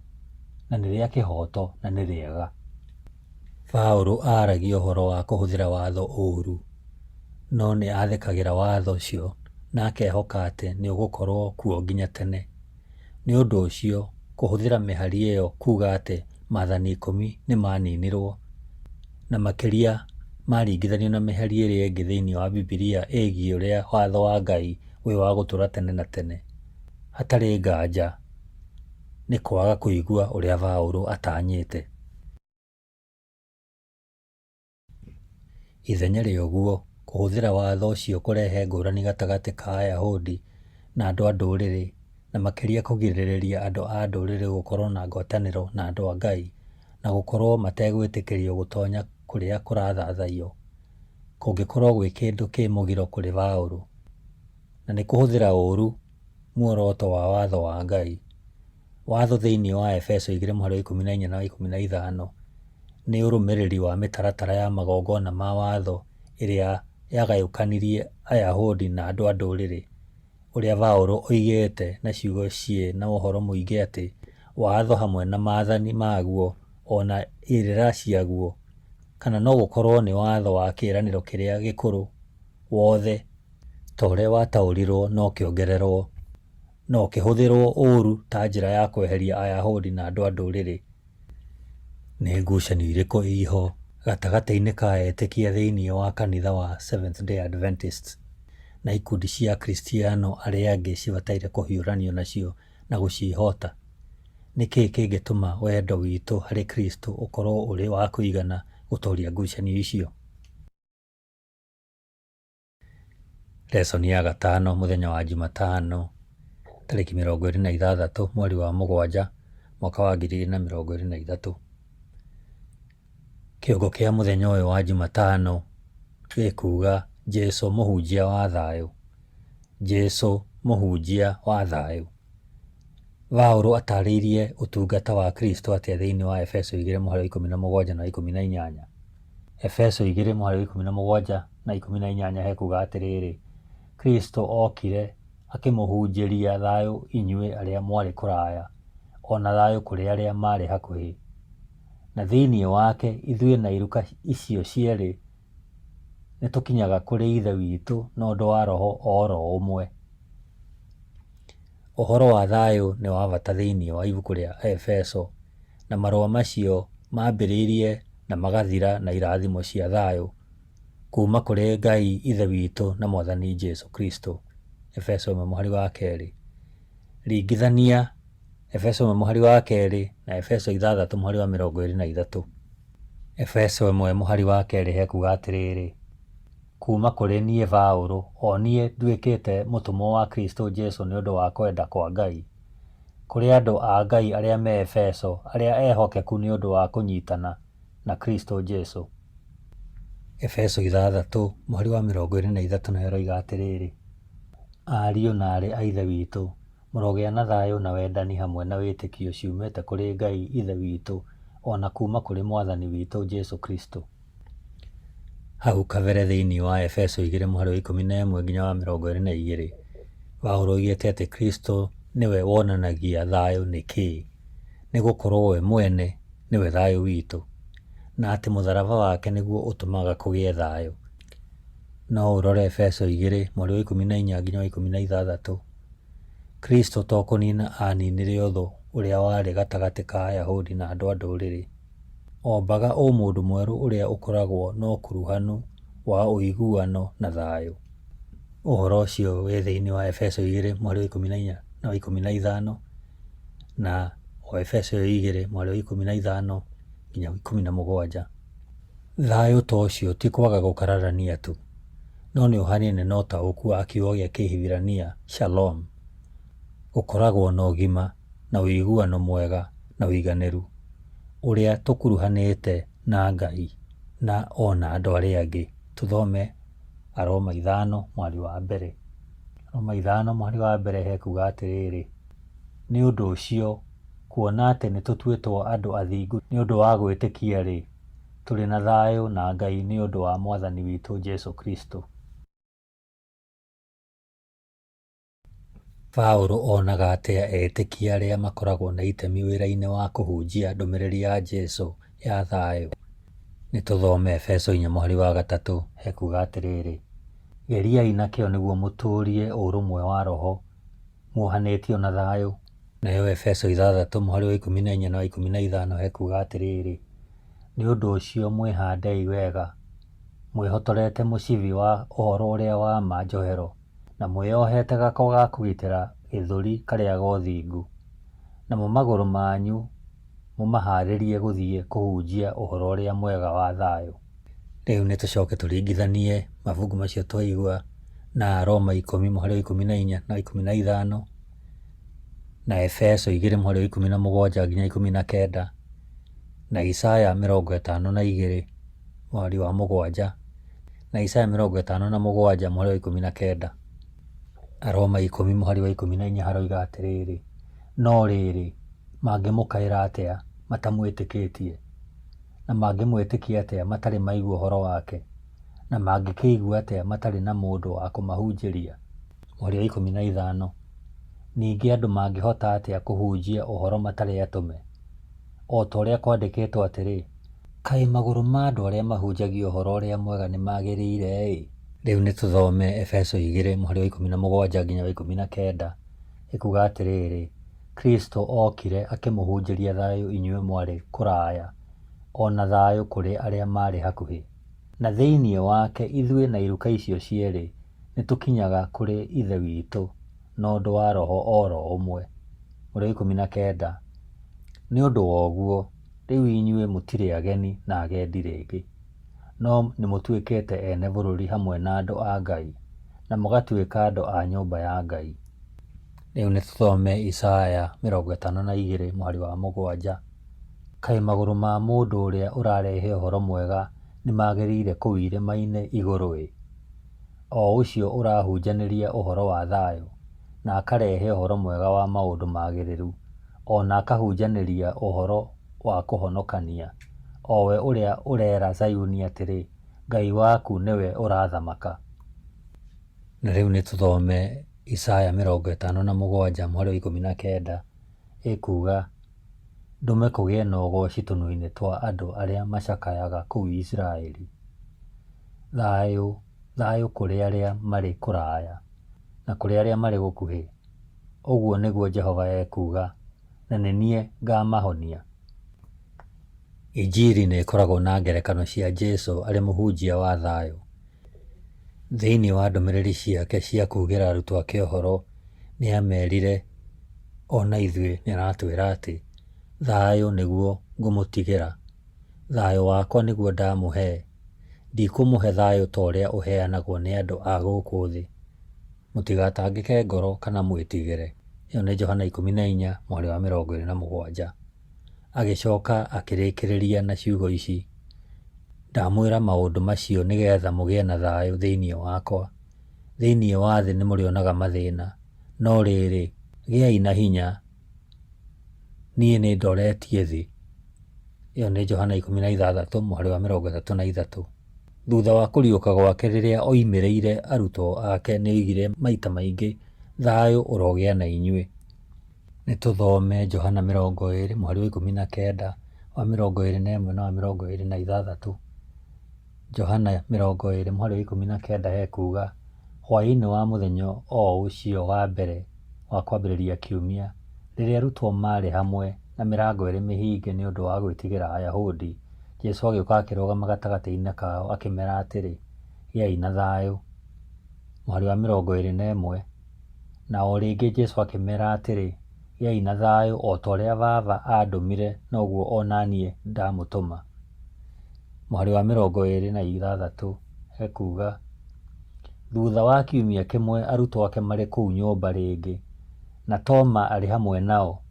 na nĩ rĩa kĩhooto na nĩ rĩega. Paũlũ aragia ũhoro wa kũhũthĩra watho ũũru, no nĩ athĩkagĩra watho ũcio na akehoka atĩ nĩ ũgũkorwo kuo nginya tene. Nĩ ũndũ ũcio, kũhũthĩra mĩhari ĩyo kuuga atĩ maathani 10 nĩ maaninirwo, na makĩria maringithanio na mĩhari ĩrĩa ĩngĩ thĩinĩ wa Bibilia ĩgiĩ ũrĩa watho wa Ngai wĩ wa gũtũũra tene na tene, hatarĩ nganja nĩ kwaga kũigua ũrĩa Paũlũ atanyĩte. Ithenya rĩa ũguo, kũhũthĩra watho ũcio kũrehe ngũrani gatagatĩ ka Ayahudi na andũ a ndũrĩrĩ, na makĩria kũgirĩrĩria andũ a ndũrĩrĩ gũkorwo na ngwatanĩro na andũ a Ngai na gũkorwo mategwĩtĩkĩrio gũtonya kũrĩa kũrathathaiyo, kũngĩkorwo gwĩ kĩndũ kĩ mũgiro kũrĩ Paũlũ, na nĩ kũhũthĩra ũũru muoroto wa watho wa Ngai. Watho thĩinĩ wa Efeso 2:14 na 15 nĩ ũrũmĩrĩri wa mĩtaratara ya magongona ma watho ĩrĩa yagayũkanirie Ayahudi na andũ a ndũrĩrĩ, ũrĩa Paũlũ oigĩte na ciugo ciĩ na ũhoro mũingĩ atĩ watho hamwe na maathani maguo ona irĩra ciaguo, kana no gũkorwo nĩ watho wa kĩĩranĩro kĩrĩa gĩkũrũ wothe ta ũrĩa wataũrirwo no kĩongererwo, no kĩhũthĩrwo ũũru ta njĩra ya kweheria Ayahudi na andũ a ndũrĩrĩ. Nĩ ngucanio irĩkũ iho gatagatĩ-inĩ ka etĩkia thĩinĩ wa kanitha wa Seventh Day Adventists na ikundi cia Kristiano arĩa angĩ cibataire kũhiũranio nacio na gũciĩhota? Nĩ kĩĩ kĩngĩtũma wendo witũ harĩ Kristo ũkorwo ũrĩ wa kũigana gũtooria ngucanio icio? Lesson ya 5 mũthenya wa Jumatano, tarĩki 26 mweri wa 7 mwaka wa 2023. Kĩongo kĩa mũthenya ũyũ wa Jumatano gĩkuuga Jesũ mũhunjia wa thayũ. Jesũ mũhunjia wa thayũ. Paũlũ atarĩirie ũtungata wa Kristo atĩa thĩinĩ wa Efeso 2:17 na 18. Efeso 2:17 na 18 hekuga atĩrĩrĩ: Kristo okire akĩmũhunjĩria thayũ inyuĩ arĩa mwarĩ kũraya, ona thayũ kũrĩ arĩa marĩ hakuhĩ. Na thĩinĩ wake ithuĩ na iruka icio cierĩ nĩ tũkinyaga kũrĩ Ithe witũ na ũndũ wa Roho oro ũmwe. Ũhoro wa thayũ nĩ wa bata thĩinĩ wa ibuku rĩa Efeso, na marũa macio maambĩrĩirie na magathira na irathimo cia thayũ kuuma kũrĩ Ngai Ithe witũ na Mwathani Jesũ Kristo. Efeso 1:2. Ringithania Efeso 1:2 na Efeso 6:23. Efeso 1:2 hekuga atĩrĩrĩ: kuuma kũrĩ niĩ Paũlũ, o niĩ nduĩkĩte mũtũmwo wa Kristo Jesũ nĩ ũndũ wa kwenda kwa Ngai, kũrĩ andũ a Ngai arĩa me Efeso, arĩa ehokeku nĩ ũndũ wa kũnyitana na Kristo Jesũ. Efeso 6:23 ĩroiga atĩrĩrĩ: ariũ na aarĩ a Ithe witũ, mũrogĩa na thayũ na wendani hamwe na wĩtĩkio ciumĩte kũrĩ Ngai Ithe witũ ona kuuma kũrĩ Mwathani witũ Jesũ Kristo. Hau kabere thĩinĩ wa Efeso 2:11-22, Paũlũ oigĩte atĩ Kristo nĩwe wonanagia thayũ nĩ kĩĩ, nĩ gũkorwo we mwene nĩwe thayũ witũ, na atĩ mũtharaba wake nĩguo ũtũmaga kũgĩe thayũ. No ũrore Efeso 2:14-16. Kristo to kũnina aninire ũthũ ũrĩa warĩ gatagatĩ ka Ayahudi na andũ a ndũrĩrĩ. Ombaga mũndũ mwerũ ũrĩa ũkoragwo na ũkuruhanu wa ũiguano na thayũ. Ũhoro ũcio wĩ thĩinĩ wa Efeso 2:14-15 na o Efeso 2 mweri wa 15 nginya 17. Thayũ ta ũcio ti kwaga gũkararania tu, no nĩ ũhanaine na ũtaũku wa kiugo gĩa Kĩhibirania shalom, gũkoragwo na ũgima na ũiguano mwega na ũiganĩru ũrĩa tũkuruhanĩte na Ngai na ona andũ arĩa angĩ. Tũthome Aroma 5 mweri wa mbere. Aroma 5 mweri wa mbere hekuga atĩrĩrĩ: nĩ ũndũ ũcio, kuona atĩ nĩ tũtuĩtwo andũ athingu nĩ ũndũ wa gwĩtĩkia-rĩ, tũrĩ na thayũ na Ngai nĩ ũndũ wa Mwathani witũ Jesũ Kristo. Paũlũ onaga atĩa etĩkia arĩa makoragwo na itemi wĩra-inĩ wa kũhunjia ndũmĩrĩri ya Jesũ ya thayũ? Nĩ tũthome Efeso 4 mweri wa 3 hekuga atĩrĩrĩ: geriai na kĩo nĩguo mũtũũrie ũrũmwe wa Roho, muohanĩtio na thayũ. Nayo Efeso 6 mweri wa 14 na 15 hekuga atĩrĩrĩ: nĩ ũndũ ũcio mwĩhandei wega, mwĩhotorete mũcibi wa ũhoro ũrĩa wa ma njohero, na mwĩohete gako ga kũgitĩra gĩthũri karĩa ga ũthingu, namo magũrũ manyu mũmaharĩrie gũthiĩ kũhunjia ũhoro ũrĩa mwega wa thayũ. Rĩu nĩ tũcoke tũringithanie mabuku macio twaigua na Aroma 10 mweri wa 14 na 15 na Efeso 2 mweri wa 17 nginya 19 na Isaya 52 mweri wa 7 na Isaya 57 mweri wa 19. Aroma 10 mweri wa 14 haroiga atĩrĩrĩ: no rĩrĩ, mangĩmũkaĩra atĩa matamwĩtĩkĩtie, na mangĩmwĩtĩkia atĩa matarĩ maigua ũhoro wake, na mangĩkĩigua atĩa matarĩ na mũndũ wa kũmahunjĩria. Mweri wa 15, ningĩ andũ mangĩhota atĩa kũhunjia ũhoro matarĩ atũme, o ta ũrĩa kwandĩkĩtwo atĩrĩ: kaĩ magũrũ ma andũ arĩa mahunjagia ũhoro ũrĩa mwega nĩ magĩrĩire-ĩ. Rĩu nĩ tũthome Efeso 2 mweri wa 17 nginya wa 19 ĩkuga atĩrĩrĩ: Kristo okire akĩmũhunjĩria thayũ inyuĩ mwarĩ kũraya, ona thayũ kũrĩ arĩa marĩ hakuhĩ. Na thĩinĩ wake ithuĩ na iruka icio cierĩ nĩ tũkinyaga kũrĩ Ithe witũ na ũndũ wa Roho o ro ũmwe. Mweri wa 19, nĩ ũndũ wa ũguo, rĩu inyuĩ mũtirĩ ageni na agendi rĩngĩ, no nĩ mũtuĩkĩte ene bũrũri hamwe na andũ a Ngai, na mũgatuĩka andũ a nyũmba ya Ngai. Rĩu nĩ tũthome Isaya 52 mweri wa 7. Kaĩ magũrũ ma mũndũ ũrĩa ũrarehe ũhoro mwega nĩ magĩrĩire kũu irĩma-inĩ igũrũ-ĩ, o ũcio ũrahunjanĩria ũhoro wa thayũ na akarehe ũhoro mwega wa maũndũ magĩrĩru, ona akahunjanĩria ũhoro wa kũhonokania, o we ũrĩa ũrera Zayuni atĩrĩ: Ngai waku nĩwe ũrathamaka. Na rĩu nĩ tũthome Isaya 57 mweri wa 19 ĩkuga: ndũme kũgĩe na ũgooci tũnua-inĩ twa andũ arĩa macakayaga kũu Isiraeli. Thayũ, thayũ kũrĩ arĩa marĩ kũraya na kũrĩ arĩa marĩ gũkuhĩ, ũguo nĩguo Jehova ekuga, na nĩ niĩ ngamahonia. Injiri nĩ ĩkoragwo na ngerekano cia Jesũ arĩ mũhunjia wa thayũ. Thĩinĩ wa ndũmĩrĩri ciake cia kuugĩra arutwo ake ũhoro, nĩ amerire ona ithuĩ nĩ aratwĩra atĩ thayũ nĩguo ngũmũtigĩra, thayũ wakwa nĩguo ndamũhe, ndikũmũhe thayũ ta ũrĩa ũheanagwo nĩ andũ a gũkũ thĩ. Mũtigatangĩke ngoro kana mwĩtigĩre. Ĩyo nĩ Johana 14 mweri wa 27. Agĩcoka akĩrĩkĩrĩria na ciugo ici: ndamwĩra maũndũ macio nĩgetha mũgĩe na thayũ thĩinĩ wakwa. Thĩinĩ wa thĩ nĩ mũrĩonaga mathĩna, no rĩrĩ, gĩai na hinya, niĩ nĩ ndoretie thĩ. Ĩyo nĩ Johana 16 mweri wa 33. Thutha wa kũriũka gwake rĩrĩa oimĩrĩire arutwo ake nĩ oigire maita maingĩ: thayũ ũrogĩa na inyuĩ. Nĩ tũthome Johana 20 mweri wa 19 wa 21 na wa 26. Johana 20 mweri wa 19 hekuga: hwaĩ-inĩ wa mũthenya o ũcio wa mbere wa kwambĩrĩria kiumia, rĩrĩa arutwo marĩ hamwe na mĩrango ĩrĩ mĩhinge nĩ ũndũ wa gwĩtigĩra Ayahudi, Jesũ agĩũka akĩrũgama gatagatĩ-inĩ kao akĩmera atĩrĩ: gĩai na thayũ. Mweri wa 21, na o rĩngĩ Jesũ akĩmera atĩrĩ: gĩai na thayũ o ta ũrĩa Baba andũmire noguo onaniĩ ndamũtũma. Mũhari wa 26 ekuga, thutha wa kiumia kĩmwe arutwo ake marĩ kũu nyũmba rĩngĩ, na Toma arĩ hamwe nao.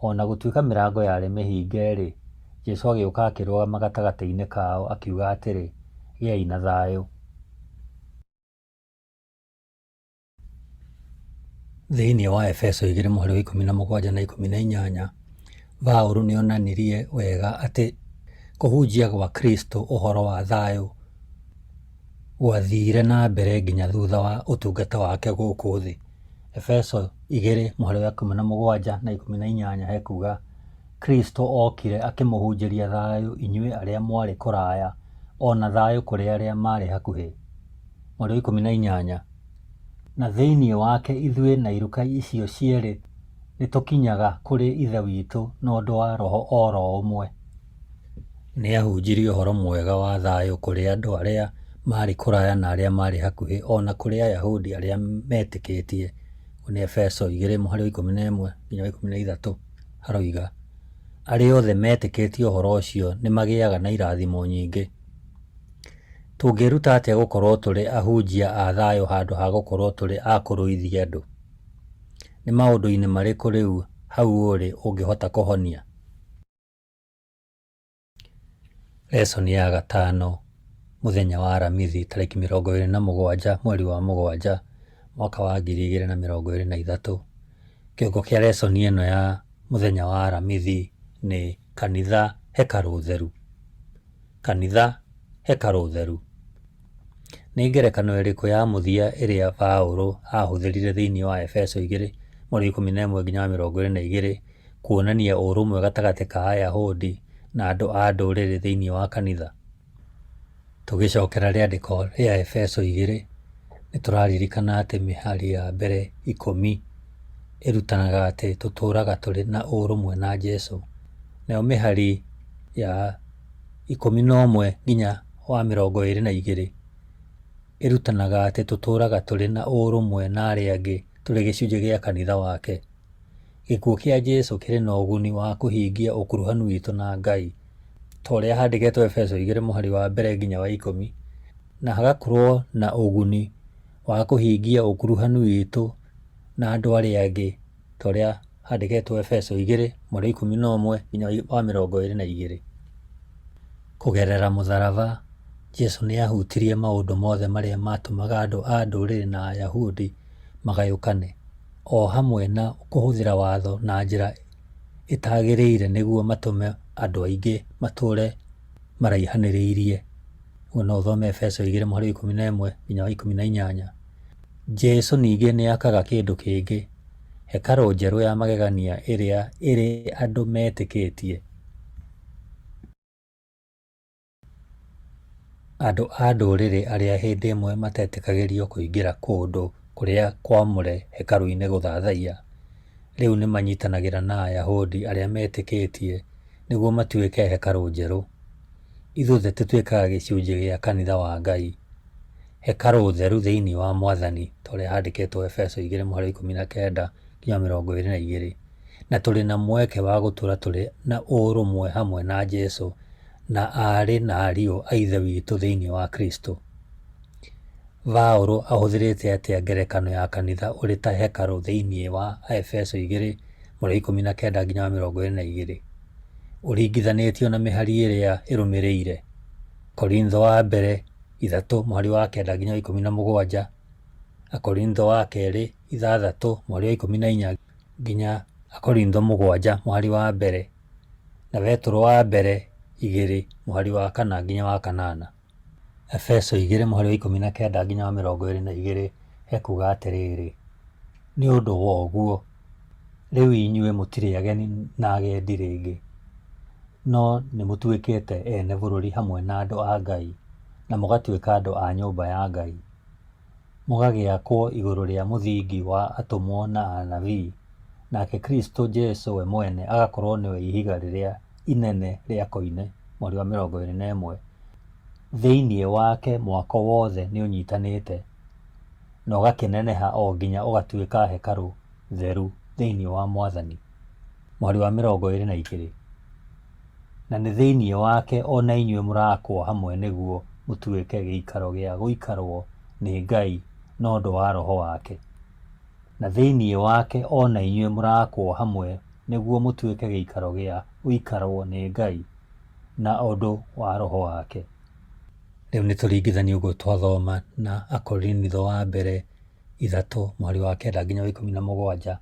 O na gũtuĩka mĩrango yarĩ mĩhinge-rĩ, Jesũ agĩũka akĩrũgama gatagatĩ-inĩ kao akiuga atĩrĩ, gĩai na thayũ. Thĩinĩ wa Efeso 2:17 na 18, Paũlũ nĩonanirie wega atĩ kũhunjia gwa Kristo ũhoro wa thayũ gwathire na mbere nginya thutha wa ũtungata wake gũkũ thĩ. Efeso 2:17 na 18 hekuga, Kristo okire akĩmũhunjĩria thayũ inyuĩ arĩa mwarĩ kũraya, ona thayũ kũrĩ arĩa marĩ hakuhĩ. 18, na thĩinĩ wake ithuĩ na iruka icio cierĩ nĩtũkinyaga kũrĩ Ithe witũ na ũndũ wa Roho oro ũmwe. Nĩahunjirie ũhoro mwega wa thayũ kũrĩ andũ arĩa marĩ kũraya na arĩa marĩ hakuhĩ, ona kũrĩ Ayahudi arĩa metĩkĩtie. Nĩ Efeso 2:11-13 haroiga, arĩa othe metĩkĩtie ũhoro ũcio nĩmagĩaga na irathimo nyingĩ. Tũngĩruta atĩa gũkorwo tũrĩ ahunjia a thayũ handũ ha gũkorwo tũrĩ a kũrũithia andũ? Nĩ maũndũ-inĩ marĩkũ rĩu hau ũrĩ ũngĩhota kũhonia? Lesson ya 5, mũthenya wa Aramithi, tarĩki 27 mweri wa 7 mwaka wa 2023. Kĩongo kĩa lesson ĩno ya mũthenya wa Aramithi nĩ kanitha hekarũ theru. Kanitha hekarũ theru. Nĩ ngerekano ĩrĩkũ ya mũthia ĩrĩa Paũlũ ahũthĩrire thĩinĩ wa Efeso 2:11-22 kuonania ũrũmwe gatagatĩ ka Ayahudi na andũ a ndũrĩrĩ thĩinĩ wa kanitha? Tũgĩcokera rĩandĩko rĩa Efeso 2, nĩtũraririkana atĩ mĩhari ya mbere 10 ĩrutanaga atĩ tũtũũraga tũrĩ na ũrũmwe na Jesũ. Nayo mĩhari ya 11 nginya wa 22 ĩrutanaga atĩ tũtũũraga tũrĩ na ũrũmwe na arĩa angĩ tũrĩ gĩcunjĩ gĩa kanitha wake. Gĩkuũ kĩa Jesũ kĩrĩ na ũguni wa kũhingia ũkuruhanu witũ na Ngai, ta ũrĩa handĩkĩtwo Efeso 2:1-10, na hagakorwo na ũguni wa kũhingia ũkuruhanu witũ na andũ arĩa angĩ, ta ũrĩa handĩkĩtwo Efeso 2:11-22. Kũgerera mũtharaba, Jesũ nĩahutirie maũndũ mothe marĩa matũmaga andũ a ndũrĩrĩ na Ayahudi magayũkane, o hamwe na kũhũthĩra watho na njĩra ĩtagĩrĩire nĩguo matũme andũ aingĩ matũũre maraihanĩrĩirie. No ũthome Efeso 2:11-18. Jesũ ningĩ nĩakaga kĩndũ kĩngĩ, hekarũ njerũ ya magegania ĩrĩa ĩrĩ andũ metĩkĩtie. Andũ a ndũrĩrĩ arĩa hĩndĩ ĩmwe matetĩkagĩrio kũingĩra kũndũ kũrĩa kwamũre hekarũ-inĩ gũthathaiya, rĩu nĩmanyitanagĩra na Ayahudi arĩa metĩkĩtie nĩguo matuĩke hekarũ njerũ. Ithuothe tũtuĩkaga gĩcunjĩ gĩa kanitha wa Ngai, hekarũ theru thĩinĩ wa Mwathani, ta ũrĩa handĩkĩtwo Efeso 2:19-22, na tũrĩ na mweke wa gũtũũra tũrĩ na ũrũmwe hamwe na Jesũ na aarĩ na ariũ a Ithe witũ thĩinĩ wa Kristo. Paũlũ ahũthĩrĩte atĩa ngerekano ya kanitha ũrĩ ta hekarũ thĩinĩ wa Efeso 2:19-22 ũringithanĩtio na mĩhari ĩrĩa ĩrũmĩrĩire? Korintho wa mbere 3:9-17, Akorintho wa kerĩ 6:14 nginya Akorintho 7:1, na Petro wa mbere 2:4-8. Efeso 2:19-22 hekuga atĩrĩrĩ, nĩ ũndũ wa ũguo, rĩu inyuĩ mũtirĩ ageni na agendi rĩngĩ, no nĩmũtuĩkĩte ene bũrũri hamwe na andũ a Ngai, na mũgatuĩka andũ a nyũmba ya Ngai. Mũgagĩakwo igũrũ rĩa mũthingi wa atũmwo na anabii, nake Kristo Jesũ we mwene agakorwo nĩwe ihiga rĩrĩa inene rĩa koine. 21. Thĩinĩ wake mwako wothe nĩũnyitanĩte na ũgakĩneneha o nginya ũgatuĩka hekarũ theru thĩinĩ wa Mwathani. Mweri wa 22. Na nĩ thĩinĩ wake ona inyuĩ mũrakwo hamwe nĩguo mũtuĩke gĩikaro gĩa gũikarwo nĩ Ngai na ũndũ wa Roho wake. Na thĩinĩ wake ona inyuĩ mũrakwo hamwe nĩguo mũtuĩke gĩikaro gĩa gũikarwo nĩ Ngai na ũndũ wa Roho wake. Rĩu nĩ tũringithanie ũguo twathoma na Akorinitho wa mbere 3:9 nginya 17.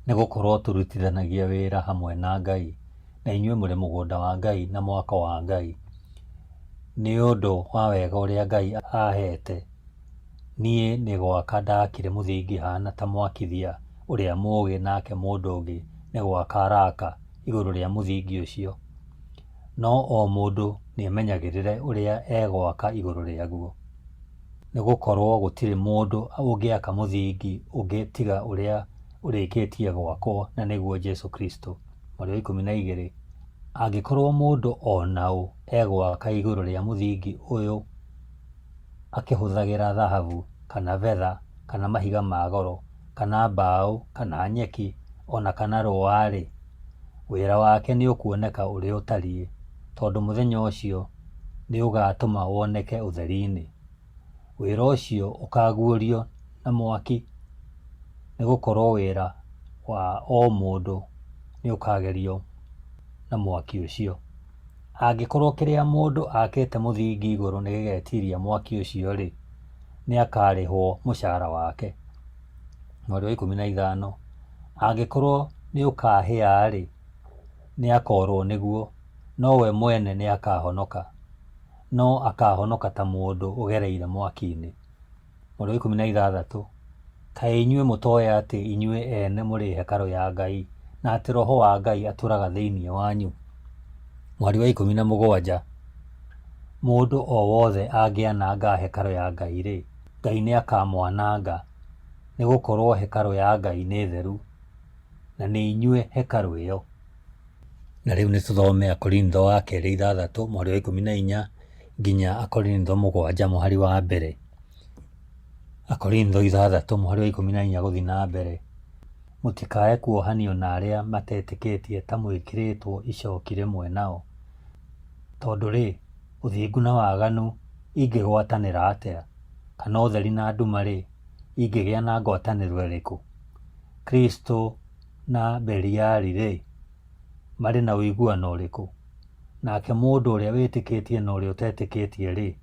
Nĩ gũkorwo tũrutithanagia wĩra hamwe na Ngai, na inyuĩ mũrĩ mũgũnda wa Ngai na mwako wa Ngai. Nĩ ũndũ wa wega ũrĩa Ngai ahete, niĩ nĩ gwaka ndakire mũthingi hana ta mwakithia ũrĩa mũũgĩ, nake mũndũ ũngĩ nĩ gwaka araka igũrũ rĩa mũthingi ũcio. No o mũndũ nĩ emenyagĩrĩre ũrĩa egwaka igũrũ rĩaguo. Nĩ gũkorwo gũtirĩ mũndũ ũngĩaka mũthingi ũngĩ tiga ũrĩa ũrĩkĩtie gwakwo, na nĩguo Jesũ Kristo. Mweri wa 12. Angĩkorwo mũndũ onaũ egwaka igũrũ rĩa mũthingi ũyũ akĩhũthagĩra thahabu kana betha kana mahiga ma goro kana mbaũ kana nyeki ona kana rũa-rĩ, wĩra wake nĩ ũkuoneka ũrĩ ũtariĩ, tondũ mũthenya ũcio nĩ ũgatũma woneke ũtheri-inĩ. Wĩra ũcio ũkaguũrio na mwaki, nĩ gũkorwo wĩra wa o mũndũ nĩ ũkagerio na mwaki ũcio. Angĩkorwo kĩrĩa mũndũ akĩte mũthingi igũrũ nĩ gĩgetiria mwaki ũcio-rĩ, nĩ akarĩhwo mũcara wake. Mweri wa 15. Angĩkorwo nĩ ũkahĩa-rĩ, nĩ akorwo nĩguo, no we mwene nĩ akahonoka, no akahonoka ta mũndũ ũgereire mwaki-inĩ. Mweri wa 16. Kaĩ inyuĩ mũtoĩ atĩ inyuĩ ene mũrĩ hekarũ ya Ngai na atĩ Roho wa Ngai atũraga thĩinĩ wanyu? Mweri wa 17. Mũndũ o wothe angĩananga hekarũ ya Ngai-rĩ, Ngai nĩ akamwananga, nĩ gũkorwo hekarũ ya Ngai nĩ theru, na nĩ inyuĩ hekarũ ĩyo. Na rĩu nĩ tũthome Akorinitho wa kerĩ 6 mweri wa 14 nginya Akorinitho 7 mweri wa mbere. Akorinitho 6 mweri wa 14 gũthiĩ na mbere. Mũtikae kuohanio na arĩa matetĩkĩtie ta mwĩkĩrĩtwo icoki rĩmwe nao. Tondũ-rĩ, ũthingu na waganu ingĩgwatanĩra atĩa? Kana ũtheri na nduma-rĩ, ingĩgĩa na ngwatanĩro ĩrĩkũ? Kristo na Beliali-rĩ, marĩ na ũiguano ũrĩkũ? Nake mũndũ ũrĩa wĩtĩkĩtie na ũrĩa ũtetĩkĩtie-rĩ,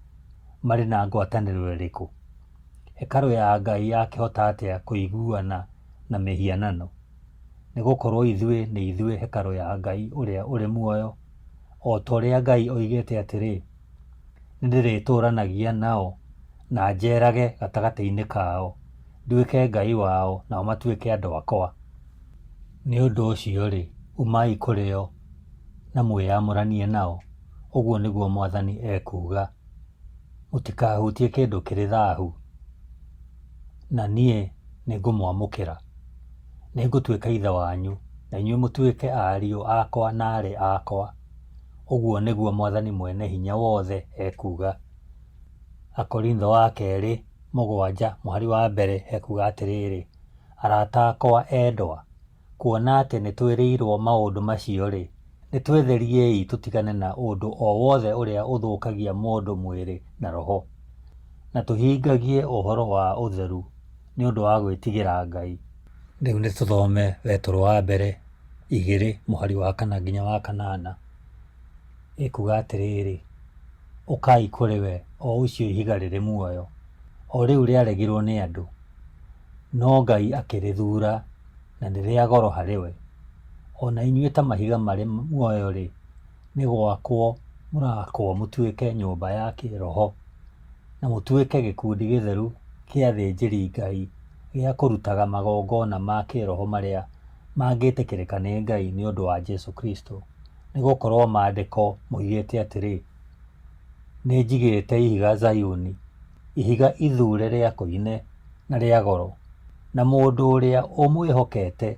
marĩ na ngwatanĩro ĩrĩkũ? Hekarũ ya Ngai yakĩhota atĩa kũiguana na mĩhianano? Nĩ gũkorwo ithuĩ nĩ ithuĩ hekarũ ya Ngai ũrĩa ũrĩ muoyo, o ta ũrĩa Ngai oigĩte atĩrĩ, nĩndĩrĩtũũranagia nao na njerage gatagatĩ-inĩ kao, nduĩke Ngai wao nao matuĩke andũ akwa. Nĩ ũndũ ũcio-rĩ, umai kũrĩ o na mwĩyamũranie nao, ũguo nĩguo Mwathani ekuuga. Mũtikahutie kĩndũ kĩrĩ thaahu, na niĩ nĩngũmwamũkĩra. Nĩngũtuĩka ithe wanyu, na inyuĩ mũtuĩke ariũ akwa na aarĩ akwa, ũguo nĩguo Mwathani mwene hinya wothe ekuuga. Akorinitho wa kerĩ 7 mweri wa mbere ekuuga atĩrĩrĩ: arata akwa endwa, kuona atĩ nĩ twĩrĩirwo maũndũ macio-rĩ, nĩ twetheriei tũtigane na ũndũ o wothe ũrĩa ũthũkagia mũndũ mwĩrĩ na roho, na tũhingagie ũhoro wa ũtheru nĩ ũndũ wa gwĩtigĩra Ngai. Rĩu nĩ tũthome Petro wa mbere 2 mweri wa 4 nginya wa 8. Ĩkuuga atĩrĩrĩ: ũkai kũrĩ we, o ũcio ihiga rĩrĩ muoyo, o rĩu rĩaregirwo nĩ andũ, no Ngai akĩrĩthuura na nĩ rĩa goro harĩ we. Ona inyuĩ ta mahiga marĩ muoyo-rĩ, nĩ gwakwo mũrakwo mũtuĩke nyũmba ya kĩroho, na mũtuĩke gĩkundi gĩtheru kĩa athĩnjĩri Ngai gĩa kũrutaga magongona ma kĩroho marĩa mangĩtĩkĩrĩka nĩ Ngai nĩ ũndũ wa Jesũ Kristo. Nĩ gũkorwo maandĩko moigĩte atĩrĩ: nĩ njigĩte ihiga Zayuni, ihiga ithuure rĩa koine na rĩa goro, na mũndũ ũrĩa ũmwĩhokete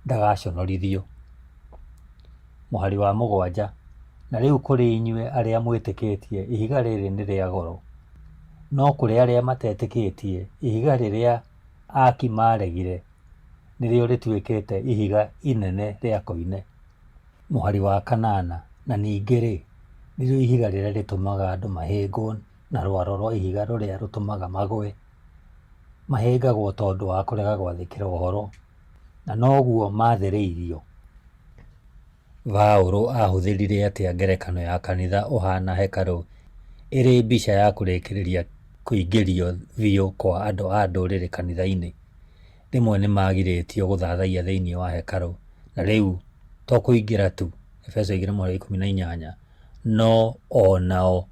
ndagaconorithio. Mũhari wa 7. Na rĩu kũrĩ inyuĩ arĩa mwĩtĩkĩtie ihiga rĩrĩ nĩ rĩa goro, no kũrĩ arĩa matetĩkĩtie ihiga rĩrĩa aaki maaregire nĩrĩo rĩtuĩkĩte ihiga inene rĩa Koine, mũhari wa kanana, na ningĩ-rĩ, nĩrĩo ihiga rĩrĩa rĩtũmaga andũ mahĩngwo na rwaro rwa ihiga rũrĩa rũtũmaga magwe. Mahĩngagwo tondũ wa kũrega gwathĩkĩra ũhoro, na noguo mathĩrĩirio. Paũlũ ahũthĩrire atĩa ngerekano ya kanitha ũhana hekarũ ĩrĩ mbica ya kũrĩkĩrĩria kũingĩrio biũ kwa andũ a ndũrĩrĩ kanitha-inĩ? Rĩmwe nĩ magirĩtio gũthathaiya thĩinĩ wa hekarũ, na rĩu to kũingĩra tu, Efeso 2:18, no onao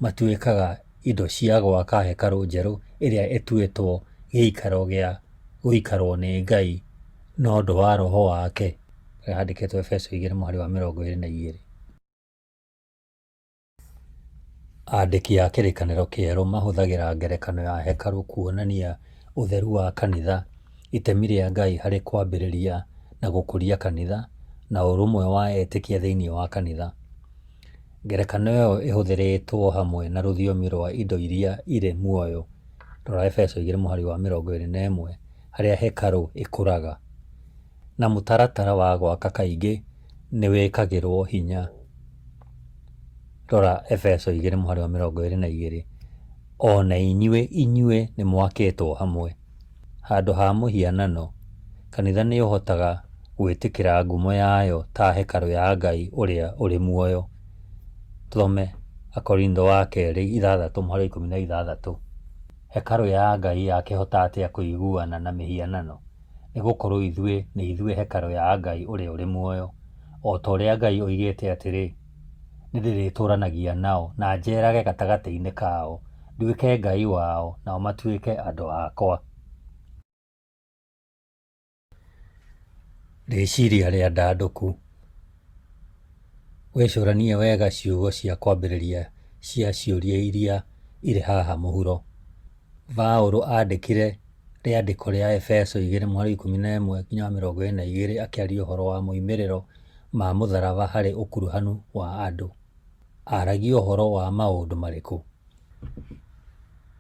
matuĩkaga indo cia gwaka hekarũ njerũ ĩrĩa ĩtuĩtwo gĩikaro gĩa gũikarwo nĩ Ngai no ũndũ wa Roho wake. Handĩkĩtwo Efeso 2:22. Andĩki a kĩrĩkanĩro kĩerũ mahũthagĩra ngerekano ya hekarũ kuonania ũtheru wa kanitha, itemi rĩa Ngai harĩ kwambĩrĩria na gũkũria kanitha, na ũrũmwe wa etĩkia thĩinĩ wa kanitha. Ngerekano ĩyo ĩhũthĩrĩtwo hamwe na rũthiomi rwa indo iria irĩ muoyo. Rora Efeso 2:21, harĩa hekarũ ĩkũraga, na mũtaratara wa gwaka kaingĩ nĩ wĩkagĩrwo hinya. Rora Efeso 2:22, ona inyuĩ nĩ mwakĩtwo hamwe. Handũ ha mũhianano, kanitha nĩ ũhotaga gwĩtĩkĩra ngumo yayo ta hekarũ ya Ngai ũrĩa ũrĩ muoyo. Tũthome Akorintho wa kerĩ 6:16. Hekarũ ya Ngai yakĩhota atĩa kũiguana na mĩhianano? Nĩ gũkorwo nĩ ithuĩ hekarũ ya Ngai ũrĩa ũrĩ muoyo. O ta ũrĩa Ngai oigĩte atĩrĩ, nĩndĩrĩtũũranagia nao na njerage gatagatĩ-inĩ kao, nduĩke Ngai wao nao matuĩke andũ akwa. Rĩciria rĩa ndandũku. Wĩcũranie wega ciugo cia kwambĩrĩria cia ciũria iria irĩ haha mũhuro. Paũlũ aandĩkire rĩandĩko rĩa Efeso 2:11-22 akĩaria ũhoro wa moimĩrĩro ma mũtharaba harĩ ũkuruhanu wa andũ. Aragia ũhoro wa maũndũ marĩkũ?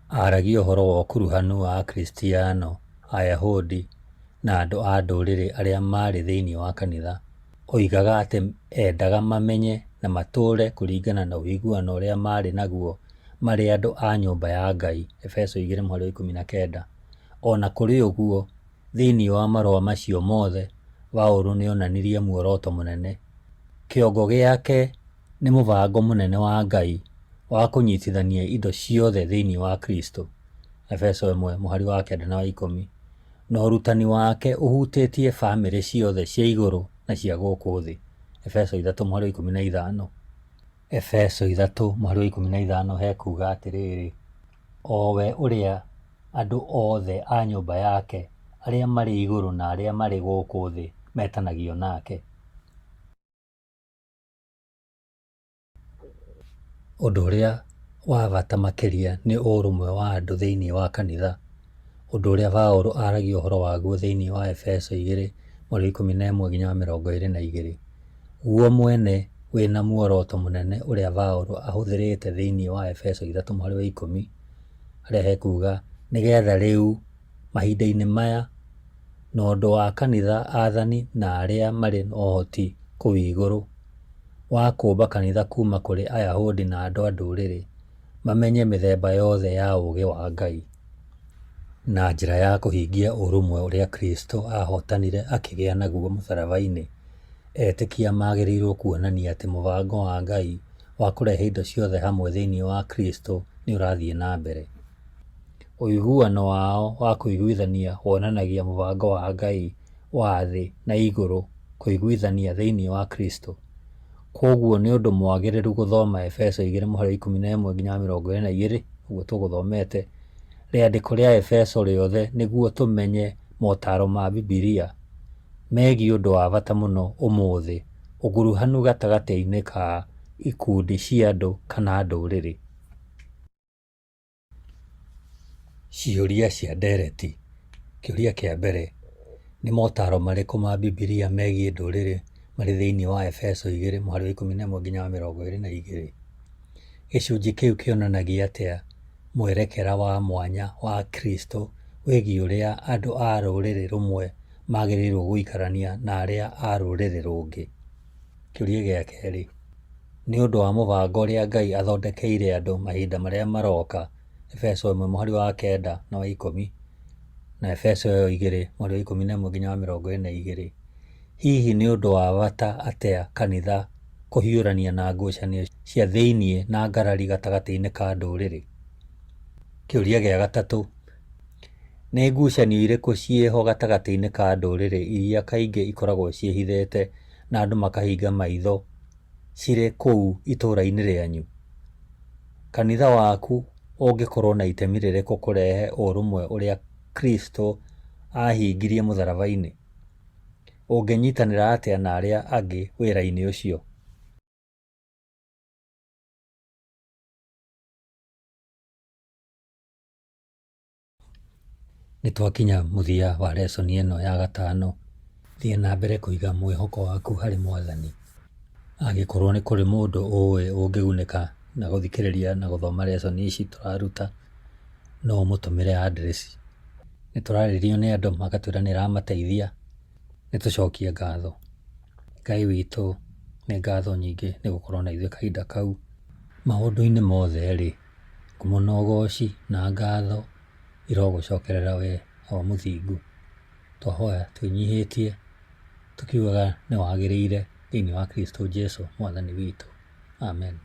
Aragia ũhoro wa ũkuruhanu wa Akristiano, Ayahudi na andũ a ndũrĩrĩ arĩa marĩ thĩinĩ wa kanitha. Oigaga atĩ endaga mamenye na matũũre kũringana na ũiguano ũrĩa marĩ naguo marĩ andũ a nyũmba ya Ngai. Efeso 2:19. Ona kũrĩ ũguo, thĩinĩ wa marũa macio mothe, Paũlũ nĩ onanirie muoroto mũnene. Kĩongo gĩake nĩ mũbango mũnene wa Ngai wa kũnyitithania indo ciothe thĩinĩ wa Kristo. Efeso 1:9-10. Na ũrutani wake ũhutĩtie bamĩrĩ ciothe cia igũrũ na cia gũkũ thĩ. Efeso 3:15. Efeso 3:15 hekuga atĩrĩrĩ, o we ũrĩa andũ othe a nyũmba yake arĩa marĩ igũrũ na arĩa marĩ gũkũ thĩ metanagio nake. Ũndũ ũrĩa wa bata makĩria nĩ ũrũmwe wa andũ thĩinĩ wa kanitha, ũndũ ũrĩa Paũlũ aragia ũhoro waguo thĩinĩ wa Efeso 2:11-22. Guo mwene wĩna muoroto mũnene ũrĩa Paũlũ ahũthĩrĩte thĩinĩ wa Efeso 3:10, harĩa hekuga, nĩgetha rĩu mahinda-inĩ maya na ũndũ wa kanitha, aathani na arĩa marĩ na ũhoti kũu igũrũ wa kũũmba kanitha kuuma kũrĩ Ayahudi na andũ a ndũrĩrĩ, mamenye mĩthemba yothe ya ũũgĩ wa Ngai, na njĩra ya kũhingia ũrũmwe ũrĩa Kristo ahotanire akĩgĩa naguo mũtharaba-inĩ. Etĩkia magĩrĩirwo kuonania atĩ mũbango wa Ngai wa kũrehe indo ciothe hamwe thĩinĩ wa Kristo nĩ ũrathiĩ na mbere. Ũiguano wao wa kũiguithania wonanagia mũbango wa Ngai wa thĩ na igũrũ kũiguithania thĩinĩ wa Kristo. Kwoguo nĩ ũndũ mwagĩrĩru gũthoma Efeso 2:11-22, ũguo tũgũthomete, rĩandĩko rĩa Efeso rĩothe nĩguo tũmenye motaro ma Bibilia megiĩ ũndũ wa bata mũno ũmũthĩ, ũkuruhanu gatagatĩ-inĩ ka ikundi cia andũ kana ndũrĩrĩ. Ciũria cia ndereti. Kĩũria kĩa mbere, nĩ motaro marĩkũ ma Bibilia megiĩ ndũrĩrĩ marĩ thĩinĩ wa Efeso 2:11-22? Gĩcunjĩ kĩu kĩonanagia atĩa mwerekera wa mwanya wa Kristo wĩgiĩ ũrĩa andũ a rũrĩrĩ rũmwe magĩrĩirwo gũikarania na arĩa a rũrĩrĩ rũngĩ. Kĩũria gĩa kerĩ, nĩ ũndũ wa mũbango ũrĩa Ngai athondekeire andũ mahinda marĩa maroka, Efeso 1:9 na 10 na Efeso 2:11-22. Hihi nĩ ũndũ wa bata atĩa kanitha kũhiũrania na ngucanio cia thĩiniĩ na ngarari gatagatĩ-inĩ ka ndũrĩrĩ? Kĩũria gĩa gatatũ, nĩ ngucanio irĩkũ ciĩho gatagatĩ-inĩ ka ndũrĩrĩ iria kaingĩ ikoragwo ciĩhithĩte na andũ makahinga maitho cirĩ kũu itũũra-inĩ rĩanyu? Kanitha waku ũngĩkorwo na itemi rĩrĩkũ kũrehe ũrũmwe ũrĩa Kristo ahingirie mũtharaba-inĩ? Ũngĩnyitanĩra atĩa na arĩa angĩ wĩra-inĩ ũcio? Nĩ twakinya mũthia wa lesson ĩno ya gatano. Thiĩ na mbere kũiga mwĩhoko waku harĩ Mwathani. Angĩkorwo nĩ kũrĩ mũndũ ũĩ ũngĩgunĩka na gũthikĩrĩria na gũthoma lesson ici tũraruta, no ũmũtũmĩre address. Nĩ tũrarĩrio nĩ andũ magatwĩra nĩ ĩramateithia, nĩ tũcokie ngatho. Ngai witũ nĩ ngatho nyingĩ nĩ gũkorwo na ithuĩ kahinda kau. Maũndũ-inĩ mothe rĩ, ngumo na ũgoci na ngatho irogũcokerera we o mũthingu. Twahoya twĩnyihĩtie tukiugaga nĩ wagĩrĩire thĩinĩ wa Kristo Jesũ Mwathani witũ. Amen.